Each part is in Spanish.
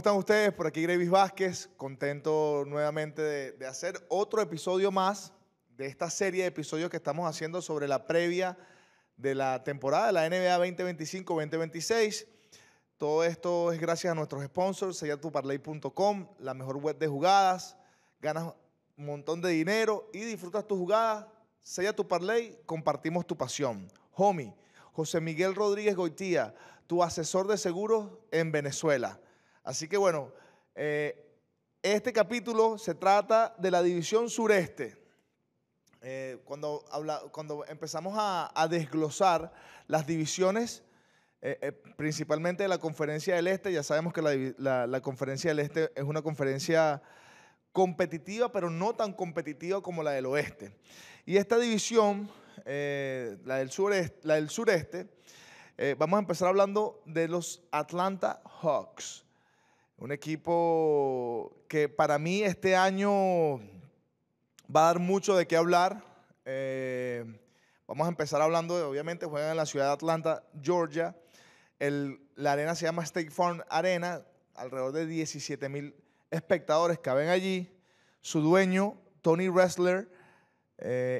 están ustedes? Por aquí Gravis Vázquez, contento nuevamente de hacer otro episodio más de esta serie de episodios que estamos haciendo sobre la previa de la temporada de la NBA 2025-2026. Todo esto es gracias a nuestros sponsors, sellatuparlay.com, la mejor web de jugadas. Ganas un montón de dinero y disfrutas tus jugadas. Sella tu parlay, compartimos tu pasión. Homie, José Miguel Rodríguez Goitía, tu asesor de seguros en Venezuela. Así que bueno, este capítulo se trata de la división sureste. Cuando empezamos a desglosar las divisiones, principalmente de la Conferencia del Este, ya sabemos que la Conferencia del Este es una conferencia competitiva, pero no tan competitiva como la del Oeste. Y esta división, la del sureste, vamos a empezar hablando de los Atlanta Hawks. Un equipo que para mí este año va a dar mucho de qué hablar. Vamos a empezar hablando de, obviamente, juegan en la ciudad de Atlanta, Georgia. La arena se llama State Farm Arena. Alrededor de 17,000 espectadores caben allí. Su dueño, Tony Ressler,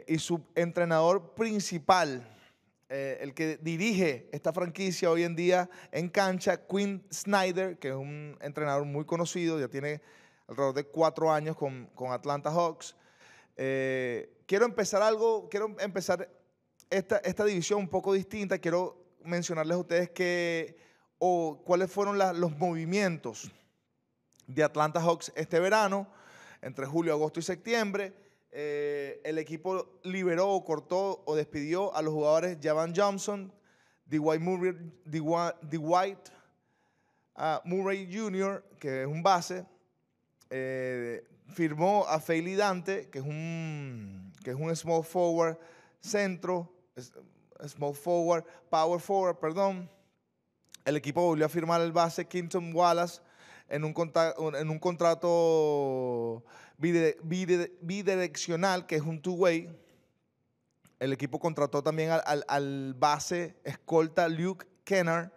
y su entrenador principal, el que dirige esta franquicia hoy en día en cancha, Quinn Snyder, que es un entrenador muy conocido, ya tiene alrededor de 4 años con Atlanta Hawks. Quiero empezar esta división un poco distinta. Quiero mencionarles a ustedes cuáles fueron los movimientos de Atlanta Hawks este verano, entre julio, agosto y septiembre. El equipo liberó o cortó o despidió a los jugadores Javan Johnson, Dwight Murray Jr., que es un base. Firmó a Fairleigh Dante, que es un small forward power forward, perdón. El equipo volvió a firmar el base Quinton Wallace en un contrato bidireccional, que es un two-way. El equipo contrató también al base escolta Luke Kennard.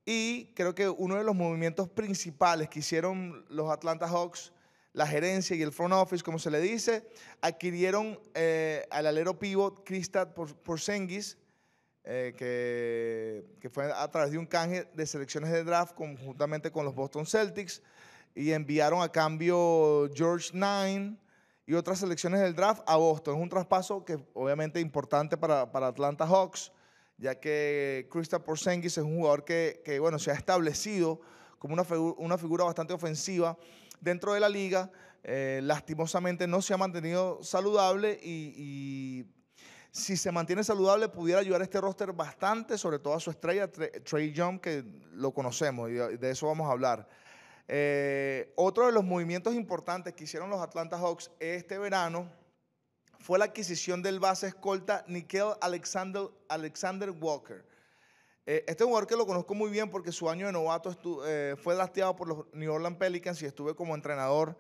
Y creo que uno de los movimientos principales que hicieron los Atlanta Hawks, la gerencia y el front office, como se le dice, adquirieron al alero pivot Kristaps Porzingis, que fue a través de un canje de selecciones de draft conjuntamente con los Boston Celtics, y enviaron a cambio George Nine y otras selecciones del draft a Boston. Es un traspaso que obviamente importante para Atlanta Hawks, ya que Kristaps Porzingis es un jugador que bueno, se ha establecido como una figura bastante ofensiva dentro de la liga. Lastimosamente no se ha mantenido saludable y si se mantiene saludable pudiera ayudar a este roster bastante, sobre todo a su estrella, Trae Young, que lo conocemos y de eso vamos a hablar. Otro de los movimientos importantes que hicieron los Atlanta Hawks este verano fue la adquisición del base escolta Nickeil Alexander Walker. Este es un jugador que lo conozco muy bien porque su año de novato fue drafteado por los New Orleans Pelicans y estuve como entrenador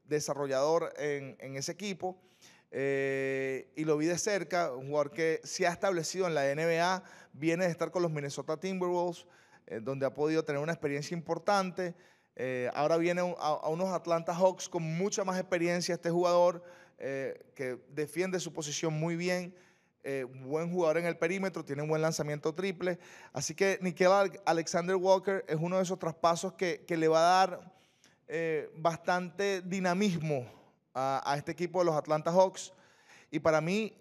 desarrollador en ese equipo. Y lo vi de cerca, un jugador que se ha establecido en la NBA, viene de estar con los Minnesota Timberwolves, donde ha podido tener una experiencia importante. Ahora viene a unos Atlanta Hawks con mucha más experiencia este jugador, que defiende su posición muy bien, buen jugador en el perímetro, tiene un buen lanzamiento triple. Así que Nickeil Alexander Walker es uno de esos traspasos que le va a dar bastante dinamismo a este equipo de los Atlanta Hawks. Y para mí,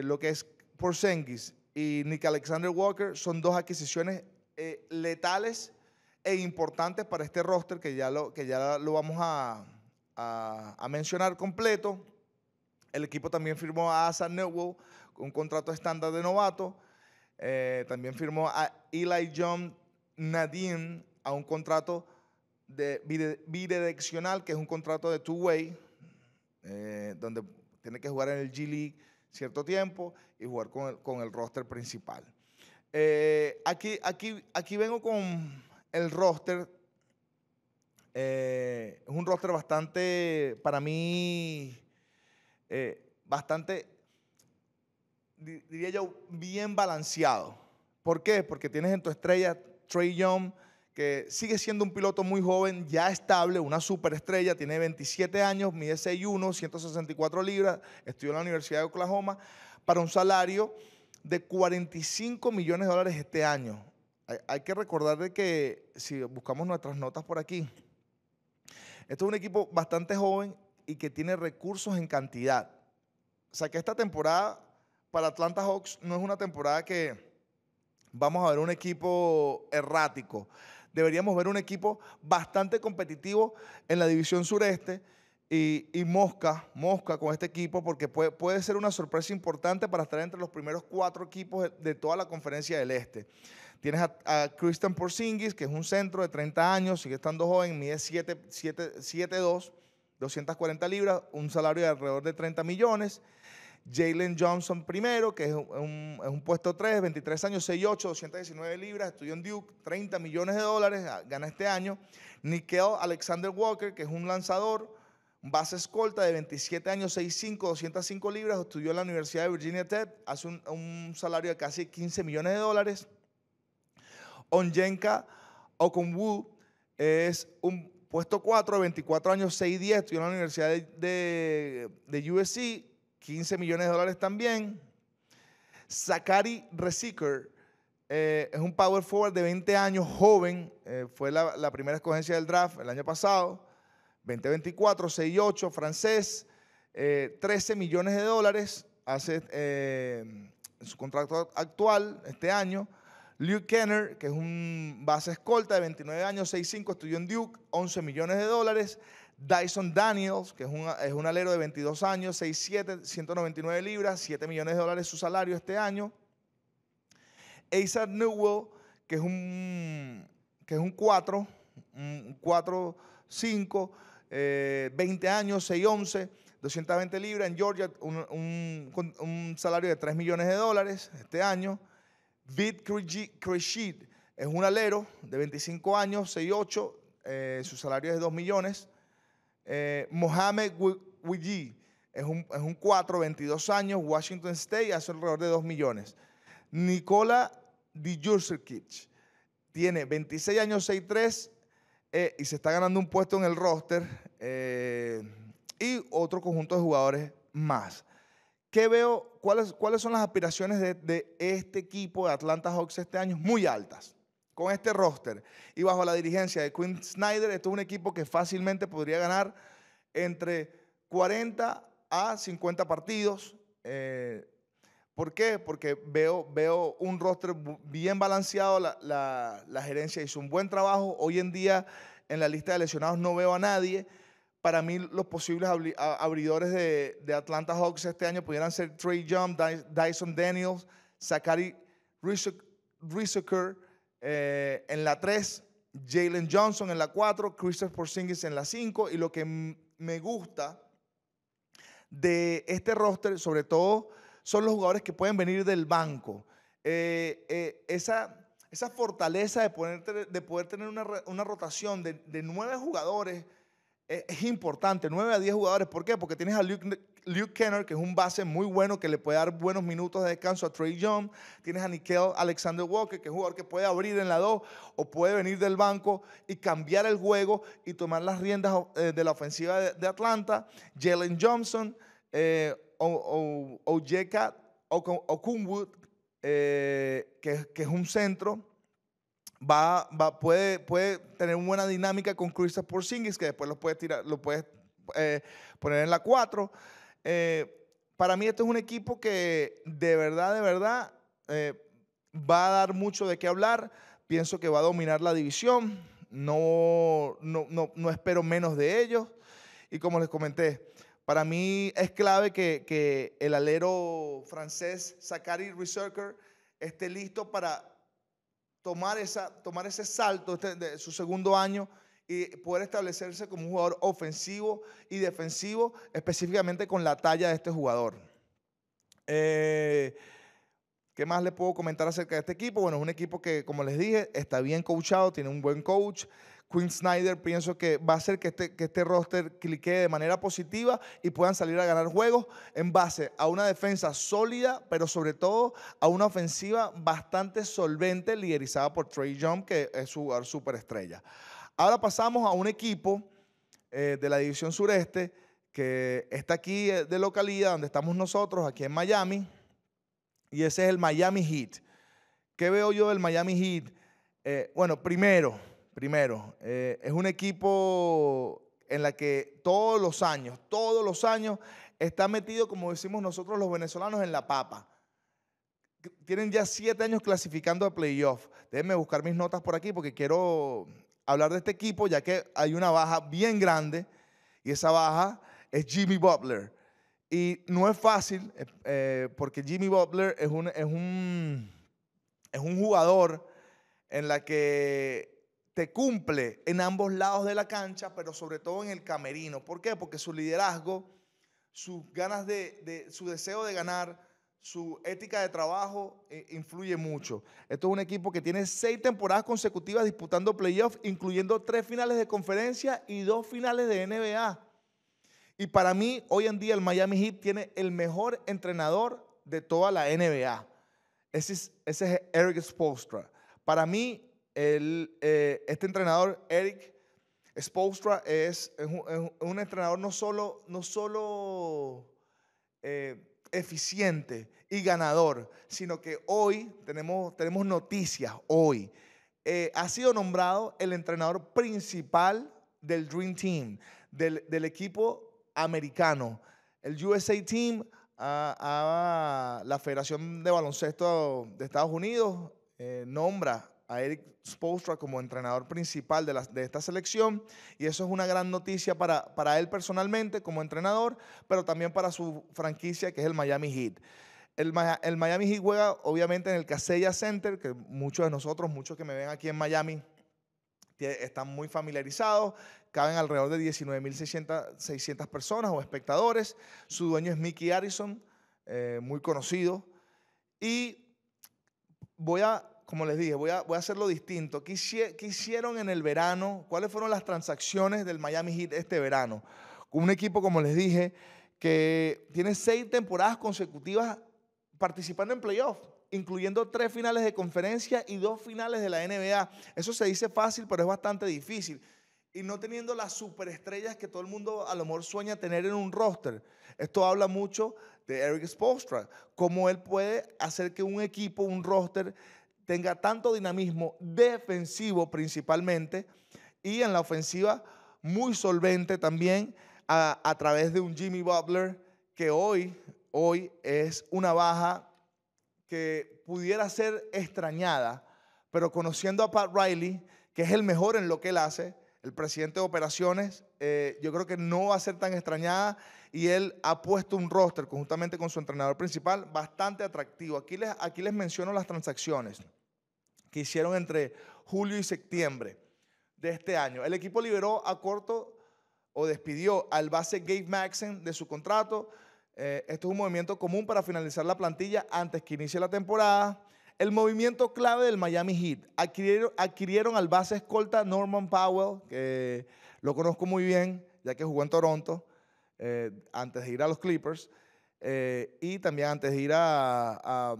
lo que es Porzingis y Nickeil Alexander Walker son dos adquisiciones letales e importantes para este roster que ya lo vamos a mencionar completo. El equipo también firmó a Asa Newell con un contrato estándar de novato. También firmó a Eli John Nadine a un contrato bidireccional, que es un contrato de two-way, donde tiene que jugar en el G League cierto tiempo y jugar con el roster principal. Aquí vengo con el roster. Es un roster bastante, para mí, bastante, diría yo, bien balanceado. ¿Por qué? Porque tienes en tu estrella Trae Young, que sigue siendo un piloto muy joven, ya estable, una superestrella, tiene 27 años, mide 6'1", 164 libras, estudió en la Universidad de Oklahoma, para un salario de $45 millones este año. Hay que recordar de que, si buscamos nuestras notas por aquí, esto es un equipo bastante joven y que tiene recursos en cantidad. O sea que esta temporada para Atlanta Hawks no es una temporada que vamos a ver un equipo errático. Deberíamos ver un equipo bastante competitivo en la división sureste y mosca con este equipo, porque puede ser una sorpresa importante para estar entre los primeros 4 equipos de toda la conferencia del este. Tienes a Christian Porzingis, que es un centro de 30 años, sigue estando joven, mide 7'2", 240 libras, un salario de alrededor de 30 millones. Jalen Johnson primero, que es un puesto 3, 23 años, 6'8", 219 libras, estudió en Duke, $30 millones, gana este año. Nickeil Alexander Walker, que es un lanzador, base escolta de 27 años, 6'5", 205 libras, estudió en la Universidad de Virginia Tech, hace un salario de casi $15 millones. Onyenka Okonwu es un puesto 4, 24 años, 6'10", estudió en la Universidad de USC, $15 millones también. Zachary Resiker es un power forward de 20 años, joven, fue la primera escogencia del draft el año pasado, 2024, 6'8", francés, $13 millones, hace su contrato actual este año. Luke Kenner, que es un base escolta de 29 años, 6'5", estudió en Duke, $11 millones. Dyson Daniels, que es un alero de 22 años, 6'7", 199 libras, $7 millones su salario este año. Asa Newell, que es un 4, un 4'5", 20 años, 6'11", 220 libras en Georgia, un salario de $3 millones este año. Vid Krejci es un alero de 25 años, 6'8", su salario es de $2 millones. Mohamed Wiji es un 4, 22 años, Washington State, hace alrededor de $2 millones. Nikola Djurkic tiene 26 años, 6'3", y se está ganando un puesto en el roster, y otro conjunto de jugadores más. ¿Qué veo? ¿Cuáles son las aspiraciones de este equipo de Atlanta Hawks este año? Muy altas. Con este roster y bajo la dirigencia de Quinn Snyder, esto es un equipo que fácilmente podría ganar entre 40 a 50 partidos. ¿Por qué? Porque veo un roster bien balanceado, la gerencia hizo un buen trabajo. Hoy en día en la lista de lesionados no veo a nadie. Para mí los posibles abridores de Atlanta Hawks este año pudieran ser Trae Young, Dyson Daniels, Zachary Resiker en la 3, Jalen Johnson en la 4, Kristaps Porzingis en la 5. Y lo que me gusta de este roster, sobre todo, son los jugadores que pueden venir del banco. Esa fortaleza de poder tener una rotación de 9 jugadores es importante, 9 a 10 jugadores. ¿Por qué? Porque tienes a Luke Kenner, que es un base muy bueno, que le puede dar buenos minutos de descanso a Trae Young. Tienes a Nickeil Alexander Walker, que es un jugador que puede abrir en la 2 o puede venir del banco y cambiar el juego y tomar las riendas de la ofensiva de Atlanta. Jalen Johnson, Onyeka Okonwu, que es un centro. Puede tener una buena dinámica con Kristaps Porzingis, que después lo puedes poner en la 4. Para mí esto es un equipo que de verdad va a dar mucho de qué hablar. Pienso que va a dominar la división. No espero menos de ellos. Y como les comenté, para mí es clave que el alero francés Zachary Resiker esté listo para tomar ese salto de su segundo año y poder establecerse como un jugador ofensivo y defensivo, específicamente con la talla de este jugador. ¿Qué más le puedo comentar acerca de este equipo? Bueno, es un equipo que, como les dije, está bien coachado, tiene un buen coach, Quinn Snyder pienso que va a hacer que este roster cliquee de manera positiva y puedan salir a ganar juegos en base a una defensa sólida, pero sobre todo a una ofensiva bastante solvente, liderizada por Trae Young, que es su jugador superestrella. Ahora pasamos a un equipo de la división sureste que está aquí de localidad, donde estamos nosotros, aquí en Miami, y ese es el Miami Heat. ¿Qué veo yo del Miami Heat? Bueno, primero, es un equipo en la que todos los años está metido, como decimos nosotros los venezolanos, en la papa. Tienen ya 7 años clasificando a playoff. Déjenme buscar mis notas por aquí porque quiero hablar de este equipo, ya que hay una baja bien grande y esa baja es Jimmy Butler. Y no es fácil porque Jimmy Butler es un jugador en la que te cumple en ambos lados de la cancha, pero sobre todo en el camerino. ¿Por qué? Porque su liderazgo, sus ganas su deseo de ganar, su ética de trabajo influye mucho. Esto es un equipo que tiene 6 temporadas consecutivas disputando playoffs, incluyendo 3 finales de conferencia y 2 finales de NBA. Y para mí, hoy en día, el Miami Heat tiene el mejor entrenador de toda la NBA. Ese es Erik Spoelstra. Para mí, este entrenador, Erik Spoelstra, es un entrenador no solo eficiente y ganador, sino que hoy tenemos noticias. Hoy ha sido nombrado el entrenador principal del Dream Team, del equipo americano. El USA Team, la Federación de Baloncesto de Estados Unidos nombra a Erik Spoelstra como entrenador principal de esta selección, y eso es una gran noticia para él personalmente como entrenador, pero también para su franquicia, que es el Miami Heat. El Miami Heat juega obviamente en el Kaseya Center, que muchos que me ven aquí en Miami están muy familiarizados. Caben alrededor de 19.600 personas o espectadores. Su dueño es Mickey Arison, muy conocido. Y como les dije, voy a hacerlo distinto. ¿Qué hicieron en el verano? ¿Cuáles fueron las transacciones del Miami Heat este verano? Con un equipo, como les dije, que tiene 6 temporadas consecutivas participando en playoffs, incluyendo 3 finales de conferencia y 2 finales de la NBA. Eso se dice fácil, pero es bastante difícil. Y no teniendo las superestrellas que todo el mundo a lo mejor sueña tener en un roster. Esto habla mucho de Erik Spoelstra, cómo él puede hacer que un equipo, un roster, tenga tanto dinamismo defensivo principalmente y en la ofensiva muy solvente también a través de un Jimmy Butler que hoy es una baja que pudiera ser extrañada, pero conociendo a Pat Riley, que es el mejor en lo que él hace, el presidente de operaciones, yo creo que no va a ser tan extrañada, y él ha puesto un roster conjuntamente con su entrenador principal bastante atractivo. Aquí les menciono las transacciones que hicieron entre julio y septiembre de este año. El equipo liberó a corto o despidió al base Gabe Maxson de su contrato. Esto es un movimiento común para finalizar la plantilla antes que inicie la temporada. El movimiento clave del Miami Heat. Adquirieron al base escolta Norman Powell, que lo conozco muy bien, ya que jugó en Toronto antes de ir a los Clippers y también antes de ir a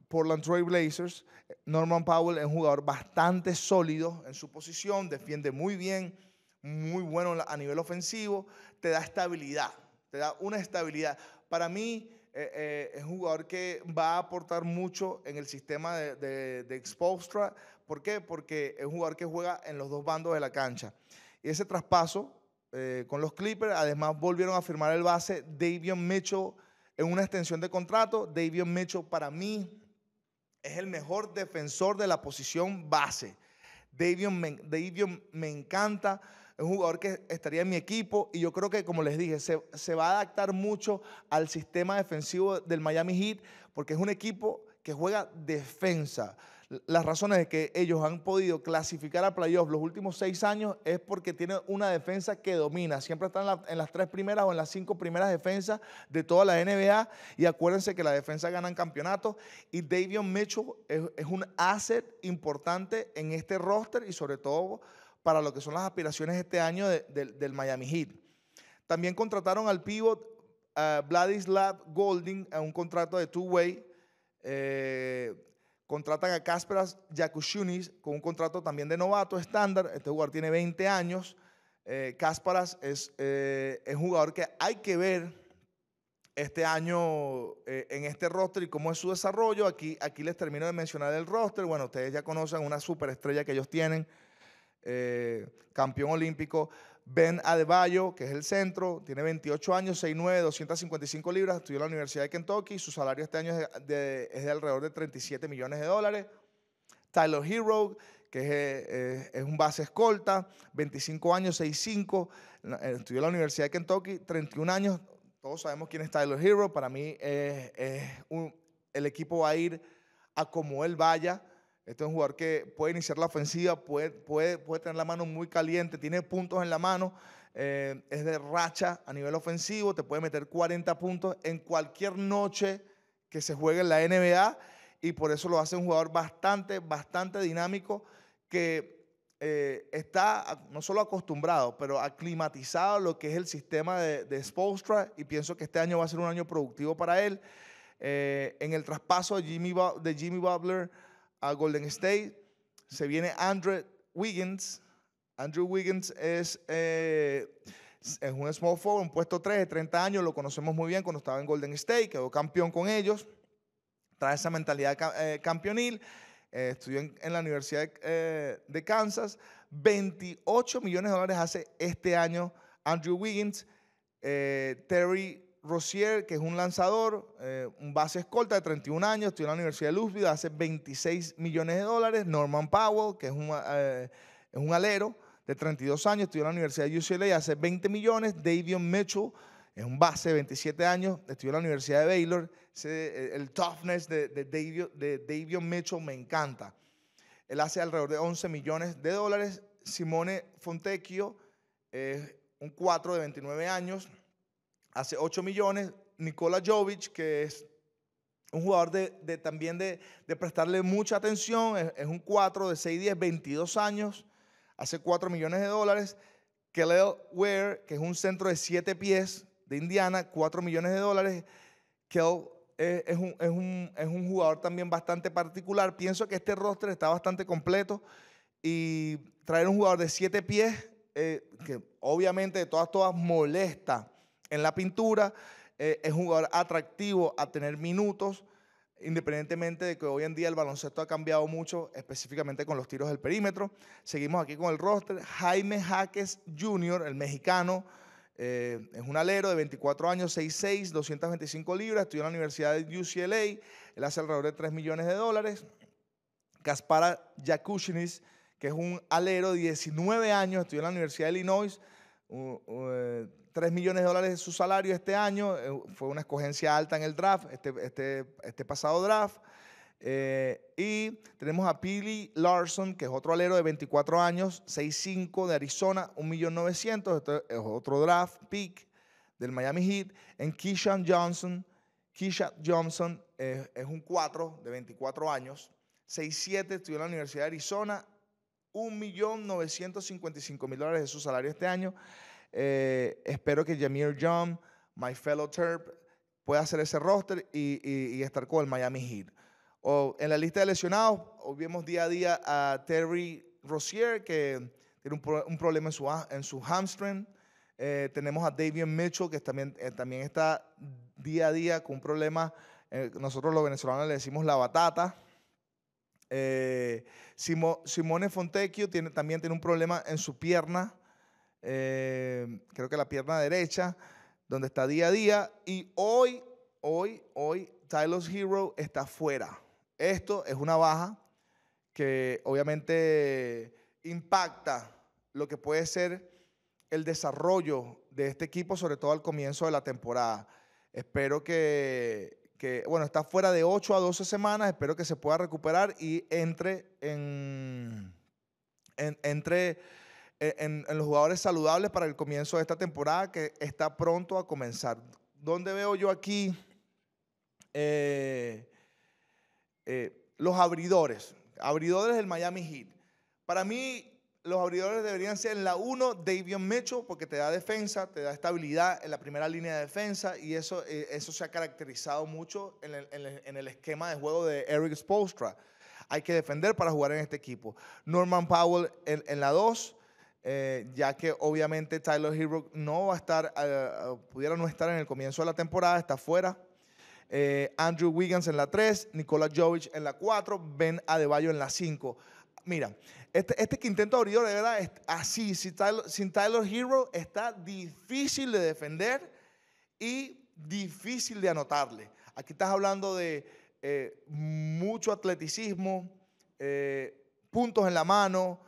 Portland Trail Blazers. Norman Powell es un jugador bastante sólido en su posición, defiende muy bien, muy bueno a nivel ofensivo, te da estabilidad, te da una estabilidad. Para mí es un jugador que va a aportar mucho en el sistema de Spoelstra. ¿Por qué? Porque es un jugador que juega en los dos bandos de la cancha. Y ese traspaso con los Clippers, además volvieron a firmar el base Davion Mitchell en una extensión de contrato. Davion Mitchell para mí es el mejor defensor de la posición base. Davion me encanta, es un jugador que estaría en mi equipo y yo creo que, como les dije, se va a adaptar mucho al sistema defensivo del Miami Heat porque es un equipo que juega defensa. Las razones de que ellos han podido clasificar a playoffs los últimos 6 años es porque tienen una defensa que domina. Siempre están en las 3 primeras o en las 5 primeras defensas de toda la NBA. Y acuérdense que la defensa ganan campeonatos. Y Davion Mitchell es un asset importante en este roster y sobre todo para lo que son las aspiraciones este año del Miami Heat. También contrataron al pivot Vladislav Golding a un contrato de two-way. Contratan a Kasparas Jakushunis con un contrato también de novato estándar. Este jugador tiene 20 años. Kasparas es un jugador que hay que ver este año en este roster y cómo es su desarrollo. Aquí les termino de mencionar el roster. Bueno, ustedes ya conocen una superestrella que ellos tienen, campeón olímpico, Ben Adebayo, que es el centro, tiene 28 años, 6'9", 255 libras, estudió en la Universidad de Kentucky, su salario este año es de alrededor de $37 millones. Tyler Hero, que es un base escolta, 25 años, 6'5", estudió en la Universidad de Kentucky, 31 años. Todos sabemos quién es Tyler Hero. Para mí el equipo va a ir a como él vaya. Este es un jugador que puede iniciar la ofensiva, puede tener la mano muy caliente, tiene puntos en la mano, es de racha a nivel ofensivo, te puede meter 40 puntos en cualquier noche que se juegue en la NBA y por eso lo hace un jugador bastante dinámico que está no solo acostumbrado, pero aclimatizado a lo que es el sistema de Spoelstra y pienso que este año va a ser un año productivo para él. En el traspaso de Jimmy Butler a Golden State se viene Andrew Wiggins. Andrew Wiggins es un small forward, un puesto 3 de 30 años, lo conocemos muy bien cuando estaba en Golden State, quedó campeón con ellos, trae esa mentalidad campeonil. Estudió en la Universidad de Kansas. $28 millones hace este año Andrew Wiggins. Terry Rozier, que es un lanzador, un base escolta de 31 años, estudió en la Universidad de Louisville, hace $26 millones. Norman Powell, que es un alero de 32 años, estudió en la Universidad de UCLA, hace 20 millones. Davion Mitchell, es un base de 27 años, estudió en la Universidad de Baylor. El toughness de Davion Mitchell me encanta. Él hace alrededor de $11 millones. Simone Fontecchio, un 4 de 29 años, hace 8 millones. Nikola Jovic, que es un jugador también de prestarle mucha atención, es un 4 de 6'10", 22 años, hace $4 millones. Kelly Ware, que es un centro de 7 pies de Indiana, $4 millones. Kel es un jugador también bastante particular. Pienso que este roster está bastante completo y traer un jugador de 7 pies, que obviamente de todas molesta en la pintura, es un jugador atractivo a tener minutos, independientemente de que hoy en día el baloncesto ha cambiado mucho, específicamente con los tiros del perímetro. Seguimos aquí con el roster. Jaime Jaques Jr., el mexicano, es un alero de 24 años, 6'6", 225 libras, estudió en la Universidad de UCLA, él hace alrededor de $3 millones. Kasparas Jakushinis, que es un alero de 19 años, estudió en la Universidad de Illinois, $3 millones de su salario este año, fue una escogencia alta en el draft, este pasado draft. Y tenemos a Pili Larson, que es otro alero de 24 años, 6'5", de Arizona, $1.900.000. Este es otro draft pick del Miami Heat. En Keyshawn Johnson es un 4 de 24 años, 6'7", estudió en la Universidad de Arizona, $1.955.000 de su salario este año. Espero que Jameer Young, my fellow Terp, pueda hacer ese roster y estar con el Miami Heat. En la lista de lesionados, hoy vemos día a día a Terry Rozier, que tiene un problema en su hamstring. Tenemos a Davion Mitchell, que también está día a día con un problema, nosotros los venezolanos le decimos la batata. Simone Fontecchio también tiene un problema en su pierna, creo que la pierna derecha, donde está día a día. Y hoy Tyler Hero está fuera. Esto es una baja que obviamente impacta lo que puede ser el desarrollo de este equipo, sobre todo al comienzo de la temporada. Espero bueno, está fuera de 8 a 12 semanas, espero que se pueda recuperar y entre en los jugadores saludables para el comienzo de esta temporada que está pronto a comenzar. ¿Dónde veo yo aquí los abridores del Miami Heat? Para mí, los abridores deberían ser en la 1, Davion Mitchell, porque te da defensa, te da estabilidad en la primera línea de defensa, y eso se ha caracterizado mucho en el esquema de juego de Erik Spoelstra. Hay que defender para jugar en este equipo. Norman Powell en la 2, ya que obviamente Tyler Herro no va a estar, pudiera no estar en el comienzo de la temporada, está fuera. Andrew Wiggins en la 3, Nikola Jovic en la 4, Ben Adebayo en la 5. Mira, este quinteto abridor de verdad es así, sin Tyler Herro está difícil de defender y difícil de anotarle. Aquí estás hablando de mucho atleticismo, puntos en la mano,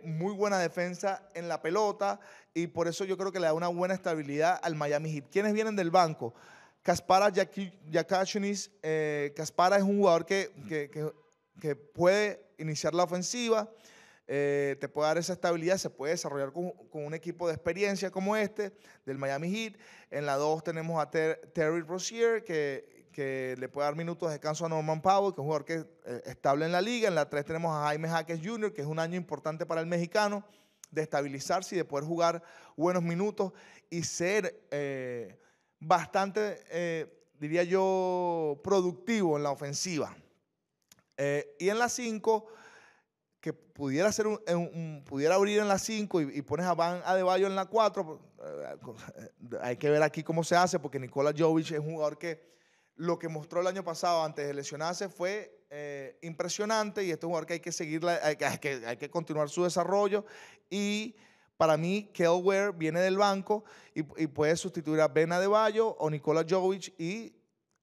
muy buena defensa en la pelota, y por eso yo creo que le da una buena estabilidad al Miami Heat. ¿Quiénes vienen del banco? Kaspara Jakaciunas. Kaspara es un jugador que puede iniciar la ofensiva, te puede dar esa estabilidad, se puede desarrollar con un equipo de experiencia como este, del Miami Heat. En la 2 tenemos a Terry Rozier, que le puede dar minutos de descanso a Norman Powell, que es un jugador que es estable en la liga. En la 3 tenemos a Jaime Jaquez Jr., que es un año importante para el mexicano, de estabilizarse y de poder jugar buenos minutos y ser bastante, diría yo, productivo en la ofensiva. Y en la 5, que pudiera pudiera abrir en la 5 y pones a Van Adebayo en la 4, hay que ver aquí cómo se hace, porque Nikola Jovic es un jugador que lo que mostró el año pasado antes de lesionarse fue impresionante, y este es un jugador que hay que seguirla, hay que continuar su desarrollo. Y para mí, Kelly Ware viene del banco y puede sustituir a Ben Adebayo o Nikola Jovic y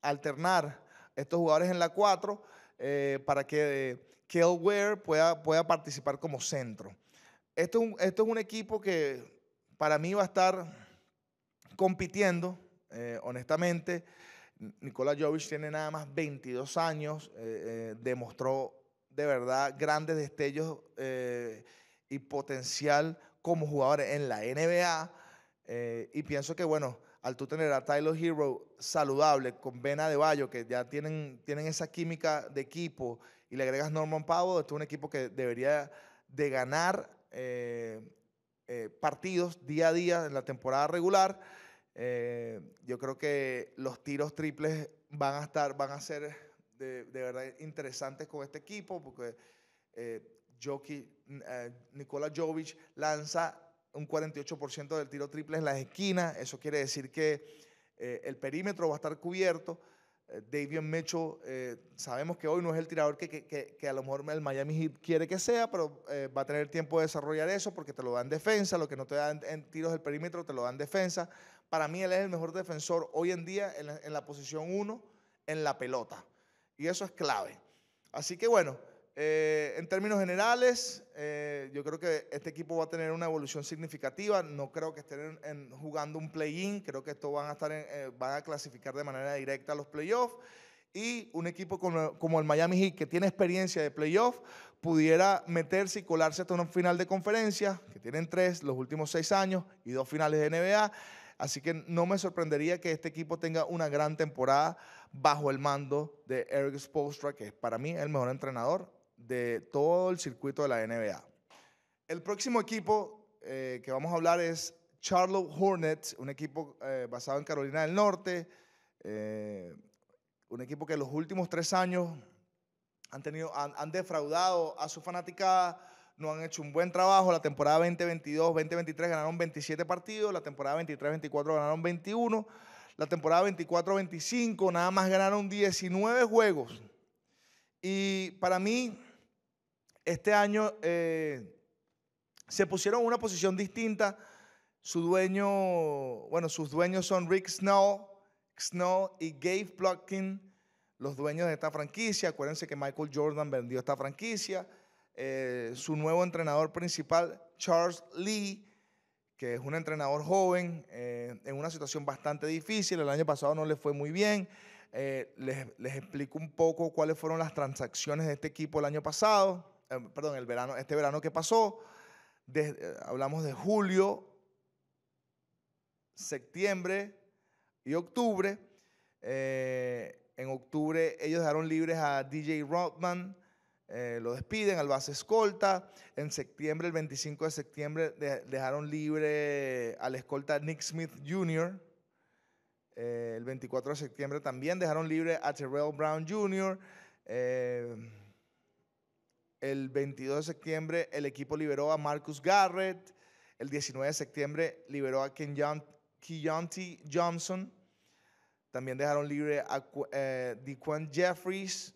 alternar estos jugadores en la 4 para que Kelly Ware pueda participar como centro. Esto es un equipo que para mí va a estar compitiendo, honestamente. Nikola Jovic tiene nada más 22 años, demostró de verdad grandes destellos y potencial como jugador en la NBA, y pienso que, bueno, al tú tener a Tyler Herro saludable con Ben Adebayo, que ya tienen esa química de equipo, y le agregas Norman Powell, este es un equipo que debería de ganar partidos día a día en la temporada regular. Yo creo que los tiros triples van a ser de verdad interesantes con este equipo, porque Nikola Jovic lanza un 48% del tiro triple en las esquinas. Eso quiere decir que el perímetro va a estar cubierto. Davion Mitchell, sabemos que hoy no es el tirador que a lo mejor el Miami Heat quiere que sea, pero va a tener tiempo de desarrollar eso, porque te lo da en defensa. Lo que no te da en tiros del perímetro te lo da en defensa. Para mí él es el mejor defensor hoy en día en la posición 1 en la pelota, y eso es clave. Así que bueno, en términos generales, yo creo que este equipo va a tener una evolución significativa. No creo que estén jugando un play-in. Creo que esto van a clasificar de manera directa a los playoffs. Y un equipo como el Miami Heat, que tiene experiencia de playoff, pudiera meterse y colarse hasta una final de conferencia, que tienen 3 los últimos 6 años y 2 finales de NBA. Así que no me sorprendería que este equipo tenga una gran temporada bajo el mando de Erik Spoelstra, que es para mí el mejor entrenador de todo el circuito de la NBA. El próximo equipo que vamos a hablar es Charlotte Hornets, un equipo basado en Carolina del Norte, un equipo que en los últimos 3 años han defraudado a su fanaticada, no han hecho un buen trabajo. La temporada 2022-2023 ganaron 27 partidos, la temporada 23-24 ganaron 21, la temporada 24-25 nada más ganaron 19 juegos. Y para mí, este año se pusieron en una posición distinta. Sus dueños son Rick Snow y Gabe Plotkin, los dueños de esta franquicia. Acuérdense que Michael Jordan vendió esta franquicia. Su nuevo entrenador principal, Charles Lee, que es un entrenador joven, en una situación bastante difícil. El año pasado no le fue muy bien. Les explico un poco cuáles fueron las transacciones de este equipo el año pasado, este verano que pasó. Hablamos de julio, septiembre y octubre. En octubre ellos dejaron libres a DJ Rodman, lo despiden al base escolta. En septiembre, el 25 de septiembre, dejaron libre al escolta Nick Smith Jr. El 24 de septiembre también dejaron libre a Terrell Brown Jr. El 22 de septiembre el equipo liberó a Marcus Garrett. El 19 de septiembre liberó a Keontae Johnson. También dejaron libre a Dequan Jeffries.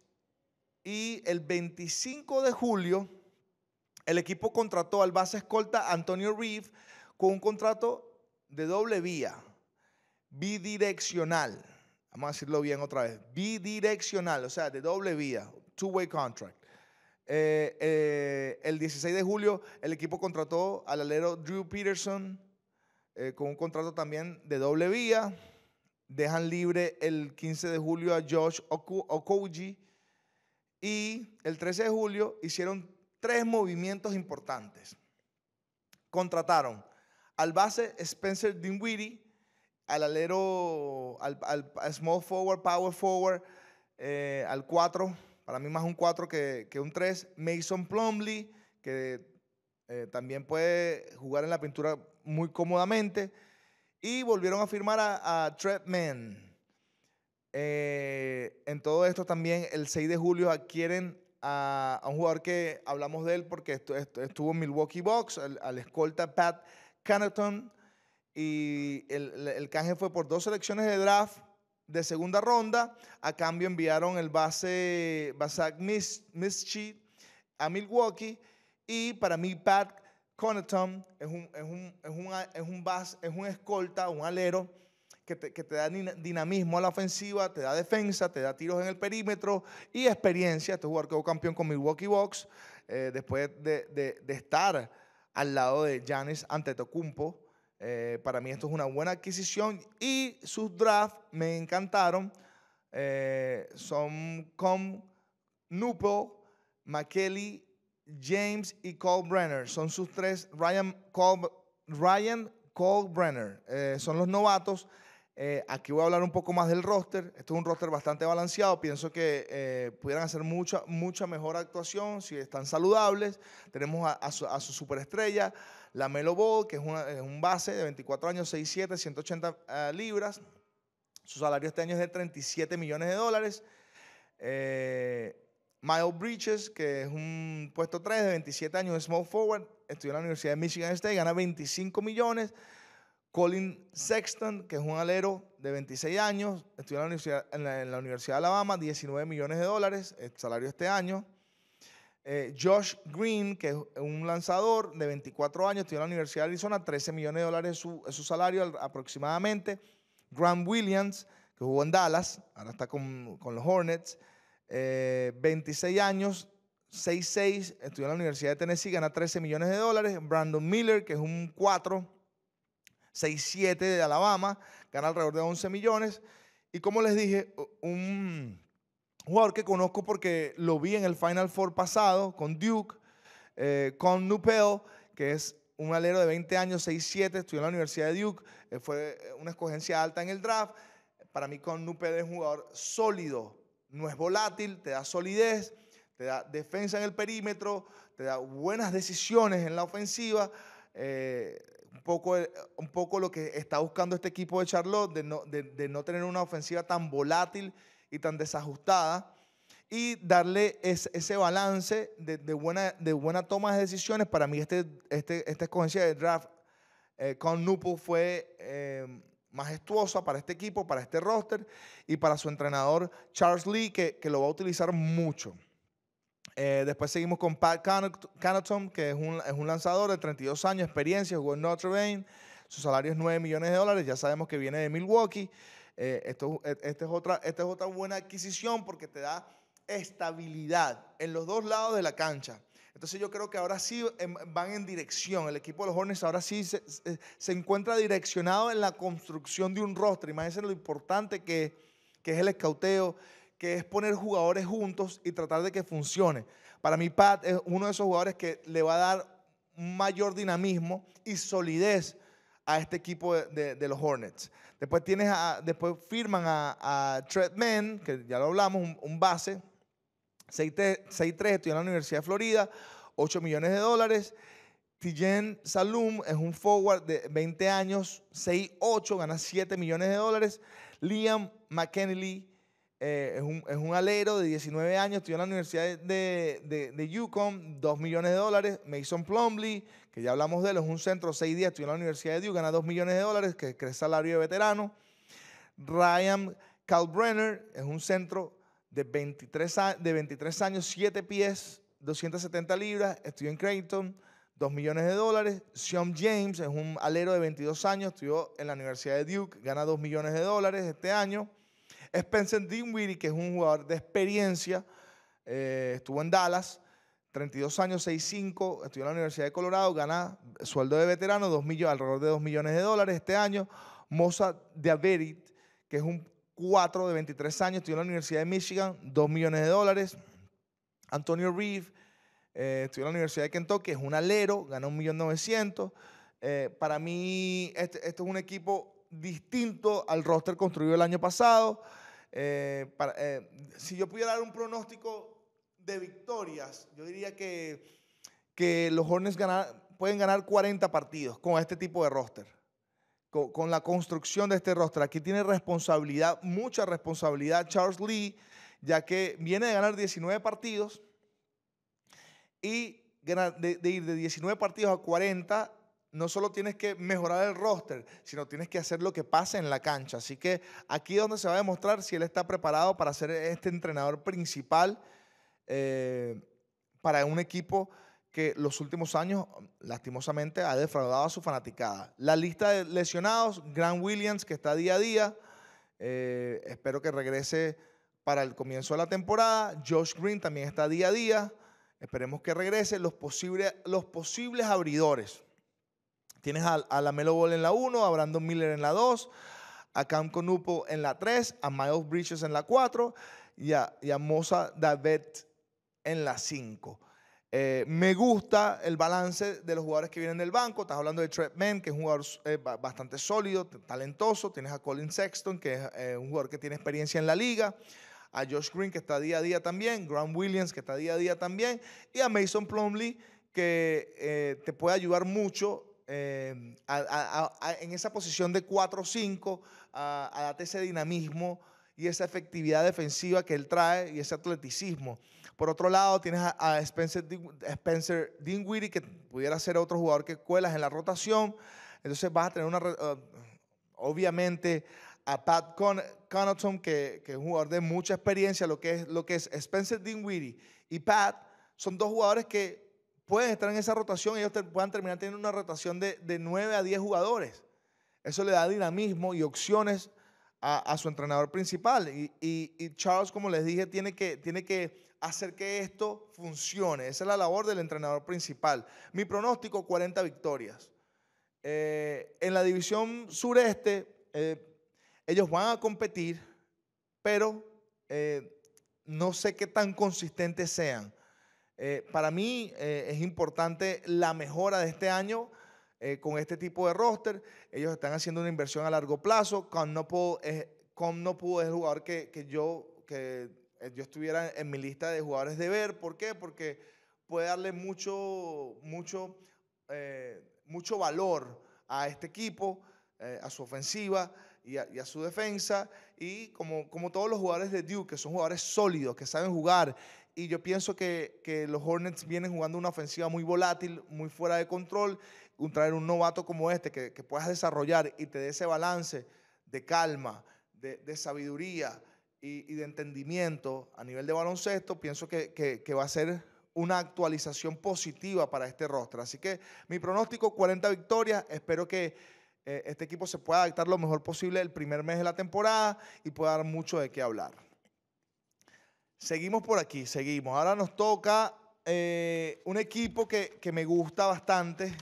Y el 25 de julio, el equipo contrató al base escolta Antonio Reeve con un contrato de doble vía, bidireccional. Vamos a decirlo bien otra vez. Bidireccional, o sea, de doble vía, two-way contract. El 16 de julio, el equipo contrató al alero Drew Peterson con un contrato también de doble vía. Dejan libre el 15 de julio a Josh Okogie. Y el 13 de julio hicieron 3 movimientos importantes. Contrataron al base Spencer Dinwiddie, al alero, al small forward, power forward, al 4, para mí más un 4 que un 3, Mason Plumlee, que también puede jugar en la pintura muy cómodamente. Y volvieron a firmar a Trey Mann. En todo esto también el 6 de julio adquieren a un jugador que hablamos de él porque estuvo en Milwaukee Bucks, al escolta Pat Connaughton, y el canje fue por 2 selecciones de draft de segunda ronda. A cambio enviaron el base Basak Mischi a Milwaukee, y para mí Pat Connaughton es un escolta, un alero que te da dinamismo a la ofensiva, te da defensa, te da tiros en el perímetro y experiencia. Este jugador quedó campeón con Milwaukee Bucks después de estar al lado de Giannis Antetokounmpo. Para mí esto es una buena adquisición y sus drafts me encantaron. Son con Nupel, McKelly, James y Cole Brenner. Son sus 3. Ryan Cole Brenner. Son los novatos. Aquí voy a hablar un poco más del roster. Esto es un roster bastante balanceado. Pienso que pudieran hacer mucha mejor actuación si están saludables. Tenemos a su superestrella, LaMelo Ball, que es un base de 24 años, 6'7", 180 libras. Su salario este año es de $37 millones. Miles Bridges, que es un puesto 3 de 27 años, small forward, estudió en la Universidad de Michigan State, gana 25 millones. Colin Sexton, que es un alero de 26 años, estudió en la Universidad de Alabama, $19 millones, el salario este año. Josh Green, que es un lanzador de 24 años, estudió en la Universidad de Arizona, $13 millones es su salario aproximadamente. Grant Williams, que jugó en Dallas, ahora está con los Hornets, 26 años, 6'6", estudió en la Universidad de Tennessee, gana $13 millones. Brandon Miller, que es un 4, 6'7", de Alabama, gana alrededor de 11 millones. Y como les dije, un jugador que conozco porque lo vi en el Final Four pasado con Duke, con Nupel, que es un alero de 20 años, 6'7", estudió en la Universidad de Duke, fue una escogencia alta en el draft. Para mí con Nupel es un jugador sólido, no es volátil, te da solidez, te da defensa en el perímetro, te da buenas decisiones en la ofensiva. Un poco lo que está buscando este equipo de Charlotte, de no tener una ofensiva tan volátil y tan desajustada, y darle ese balance de buena toma de decisiones. Para mí esta escogencia de draft con Nupel fue majestuosa para este equipo, para este roster y para su entrenador Charles Lee, que lo va a utilizar mucho. Después seguimos con Pat Connaughton, que es un lanzador de 32 años, experiencia, jugó en Notre Dame. Su salario es $9 millones, ya sabemos que viene de Milwaukee. Esta es otra buena adquisición porque te da estabilidad en los dos lados de la cancha. Entonces yo creo que ahora sí van en dirección. El equipo de los Hornets ahora sí se encuentra direccionado en la construcción de un roster. Imagínense lo importante que es el escauteo, que es poner jugadores juntos y tratar de que funcione. Para mí Pat es uno de esos jugadores que le va a dar un mayor dinamismo y solidez a este equipo de los Hornets. Después firman a Trey Mann, que ya lo hablamos, un base 6'3", estudió en la Universidad de Florida, $8 millones. Tijen Salum es un forward de 20 años, 6'8", gana $7 millones. Liam McKinley es un alero de 19 años, estudió en la Universidad de UConn, $2 millones. Mason Plumlee, que ya hablamos de él, es un centro 6'10", estudió en la Universidad de Duke, gana $2 millones, que es salario de veterano. Ryan Kalkbrenner es un centro de 23 años, 7 pies, 270 libras, estudió en Creighton, $2 millones. Sean James es un alero de 22 años, estudió en la Universidad de Duke, gana $2 millones este año. Spencer Dinwiddie, que es un jugador de experiencia, estuvo en Dallas, 32 años, 6'5", estudió en la Universidad de Colorado, gana sueldo de veterano, alrededor de $2 millones este año. Mosa Diaberit, que es un 4 de 23 años, estudió en la Universidad de Michigan, $2 millones. Antonio Reeve, estudió en la Universidad de Kentucky, es un alero, gana $1.900.000. Para mí, este es un equipo distinto al roster construido el año pasado. Si yo pudiera dar un pronóstico de victorias, yo diría que los Hornets pueden ganar 40 partidos con este tipo de roster, con la construcción de este roster. Aquí tiene responsabilidad, mucha responsabilidad Charles Lee, ya que viene de ganar 19 partidos y de ir de 19 partidos a 40, no solo tienes que mejorar el roster, sino tienes que hacer lo que pase en la cancha. Así que aquí es donde se va a demostrar si él está preparado para ser este entrenador principal para un equipo que los últimos años, lastimosamente, ha defraudado a su fanaticada. La lista de lesionados: Grant Williams, que está día a día, espero que regrese para el comienzo de la temporada. Josh Green también está día a día, esperemos que regrese. Los posibles abridores: tienes a LaMelo Ball en la 1, a Brandon Miller en la 2, a Cam Konupo en la 3, a Miles Bridges en la 4 y a Mosa Davet en la 5. Me gusta el balance de los jugadores que vienen del banco. Estás hablando de Trey Mann, que es un jugador bastante sólido, talentoso. Tienes a Colin Sexton, que es un jugador que tiene experiencia en la liga. A Josh Green, que está día a día también. Grant Williams, que está día a día también. Y a Mason Plumlee, que te puede ayudar mucho en esa posición de 4-5, a darte ese dinamismo y esa efectividad defensiva que él trae y ese atleticismo. Por otro lado, tienes a Spencer Dinwiddie, que pudiera ser otro jugador que cuelas en la rotación. Entonces vas a tener obviamente a Pat Connaughton, que es un jugador de mucha experiencia. Lo que es Spencer Dinwiddie y Pat son dos jugadores que pueden estar en esa rotación. Ellos puedan terminar teniendo una rotación de 9 a 10 jugadores. Eso le da dinamismo y opciones a su entrenador principal. Y Charles, como les dije, tiene que hacer que esto funcione. Esa es la labor del entrenador principal. Mi pronóstico: 40 victorias. En la división sureste, ellos van a competir, pero no sé qué tan consistentes sean. Para mí es importante la mejora de este año con este tipo de roster. Ellos están haciendo una inversión a largo plazo. Connaughton es el jugador que yo estuviera en mi lista de jugadores de ver. ¿Por qué? Porque puede darle mucho valor a este equipo, a su ofensiva y a su defensa. Y como todos los jugadores de Duke, que son jugadores sólidos, que saben jugar. Y yo pienso que los Hornets vienen jugando una ofensiva muy volátil, muy fuera de control. Traer un novato como este que puedas desarrollar y te dé ese balance de calma, de sabiduría y de entendimiento a nivel de baloncesto, pienso que va a ser una actualización positiva para este roster. Así que mi pronóstico: 40 victorias. Espero que este equipo se pueda adaptar lo mejor posible el primer mes de la temporada y pueda dar mucho de qué hablar. Seguimos por aquí, seguimos. Ahora nos toca un equipo que me gusta bastante,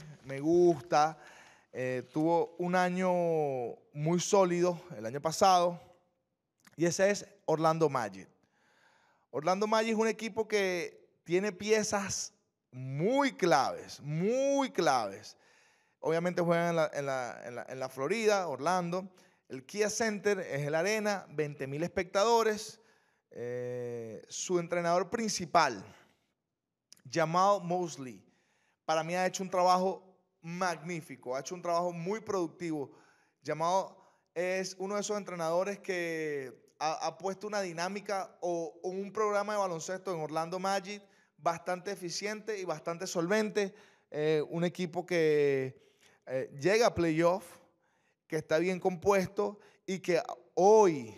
tuvo un año muy sólido el año pasado, y ese es Orlando Magic. Orlando Magic es un equipo que tiene piezas muy claves, muy claves. Obviamente juegan en la Florida, Orlando. El Kia Center es la arena, 20,000 espectadores. su entrenador principal, Jamal Mosley, para mí ha hecho un trabajo magnífico, ha hecho un trabajo muy productivo. Jamal es uno de esos entrenadores que ha puesto una dinámica o un programa de baloncesto en Orlando Magic bastante eficiente y bastante solvente. Un equipo que llega a playoff, que está bien compuesto y que hoy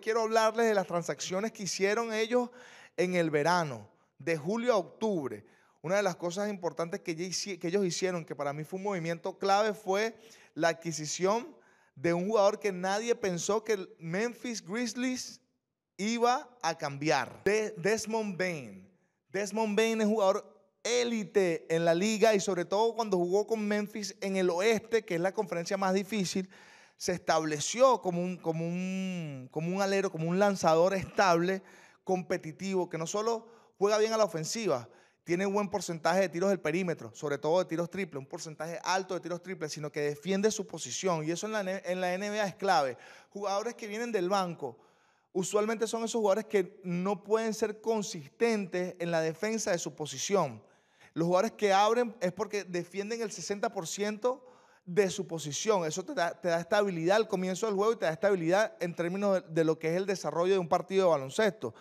quiero hablarles de las transacciones que hicieron ellos en el verano, de julio a octubre. Una de las cosas importantes que ellos hicieron, que para mí fue un movimiento clave, fue la adquisición de un jugador que nadie pensó que el Memphis Grizzlies iba a cambiar. Desmond Bane. Desmond Bane es jugador élite en la liga y sobre todo cuando jugó con Memphis en el oeste, que es la conferencia más difícil, se estableció como un alero, como un lanzador estable, competitivo, que no solo juega bien a la ofensiva, tiene un buen porcentaje de tiros del perímetro, sobre todo de tiros triples, un porcentaje alto de tiros triples, sino que defiende su posición. Y eso en la NBA es clave. Jugadores que vienen del banco, usualmente son esos jugadores que no pueden ser consistentes en la defensa de su posición. Los jugadores que abren es porque defienden el 60% de su posición. Eso te da estabilidad al comienzo del juego y te da estabilidad en términos de lo que es el desarrollo de un partido de baloncesto.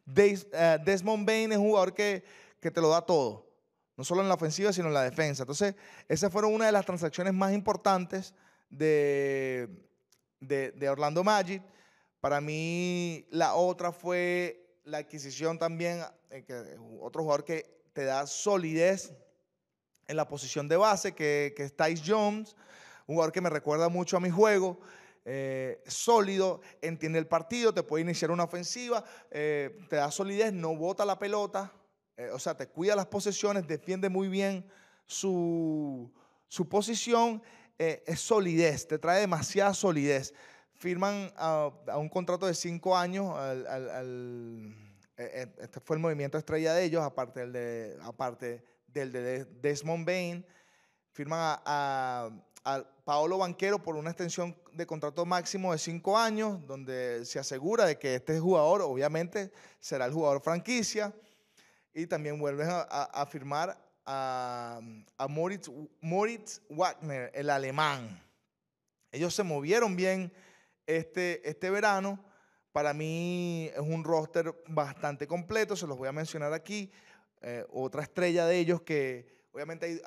Desmond Bane es un jugador que te lo da todo, no solo en la ofensiva, sino en la defensa. Entonces, esas fueron una de las transacciones más importantes de Orlando Magic. Para mí, la otra fue la adquisición también, otro jugador que te da solidez en la posición de base, que es Tyus Jones, un jugador que me recuerda mucho a mi juego, sólido, entiende el partido, te puede iniciar una ofensiva, te da solidez, no bota la pelota, o sea, te cuida las posesiones, defiende muy bien su posición, es solidez, te trae demasiada solidez. Firman a un contrato de 5 años, este fue el movimiento estrella de ellos, aparte del de Desmond Bane. Firman a Paolo Banchero por una extensión de contrato máximo de 5 años, donde se asegura de que este jugador obviamente será el jugador franquicia. Y también vuelven a firmar a Moritz Wagner, el alemán. Ellos se movieron bien este verano. Para mí es un roster bastante completo, se los voy a mencionar aquí. Otra estrella de ellos que obviamente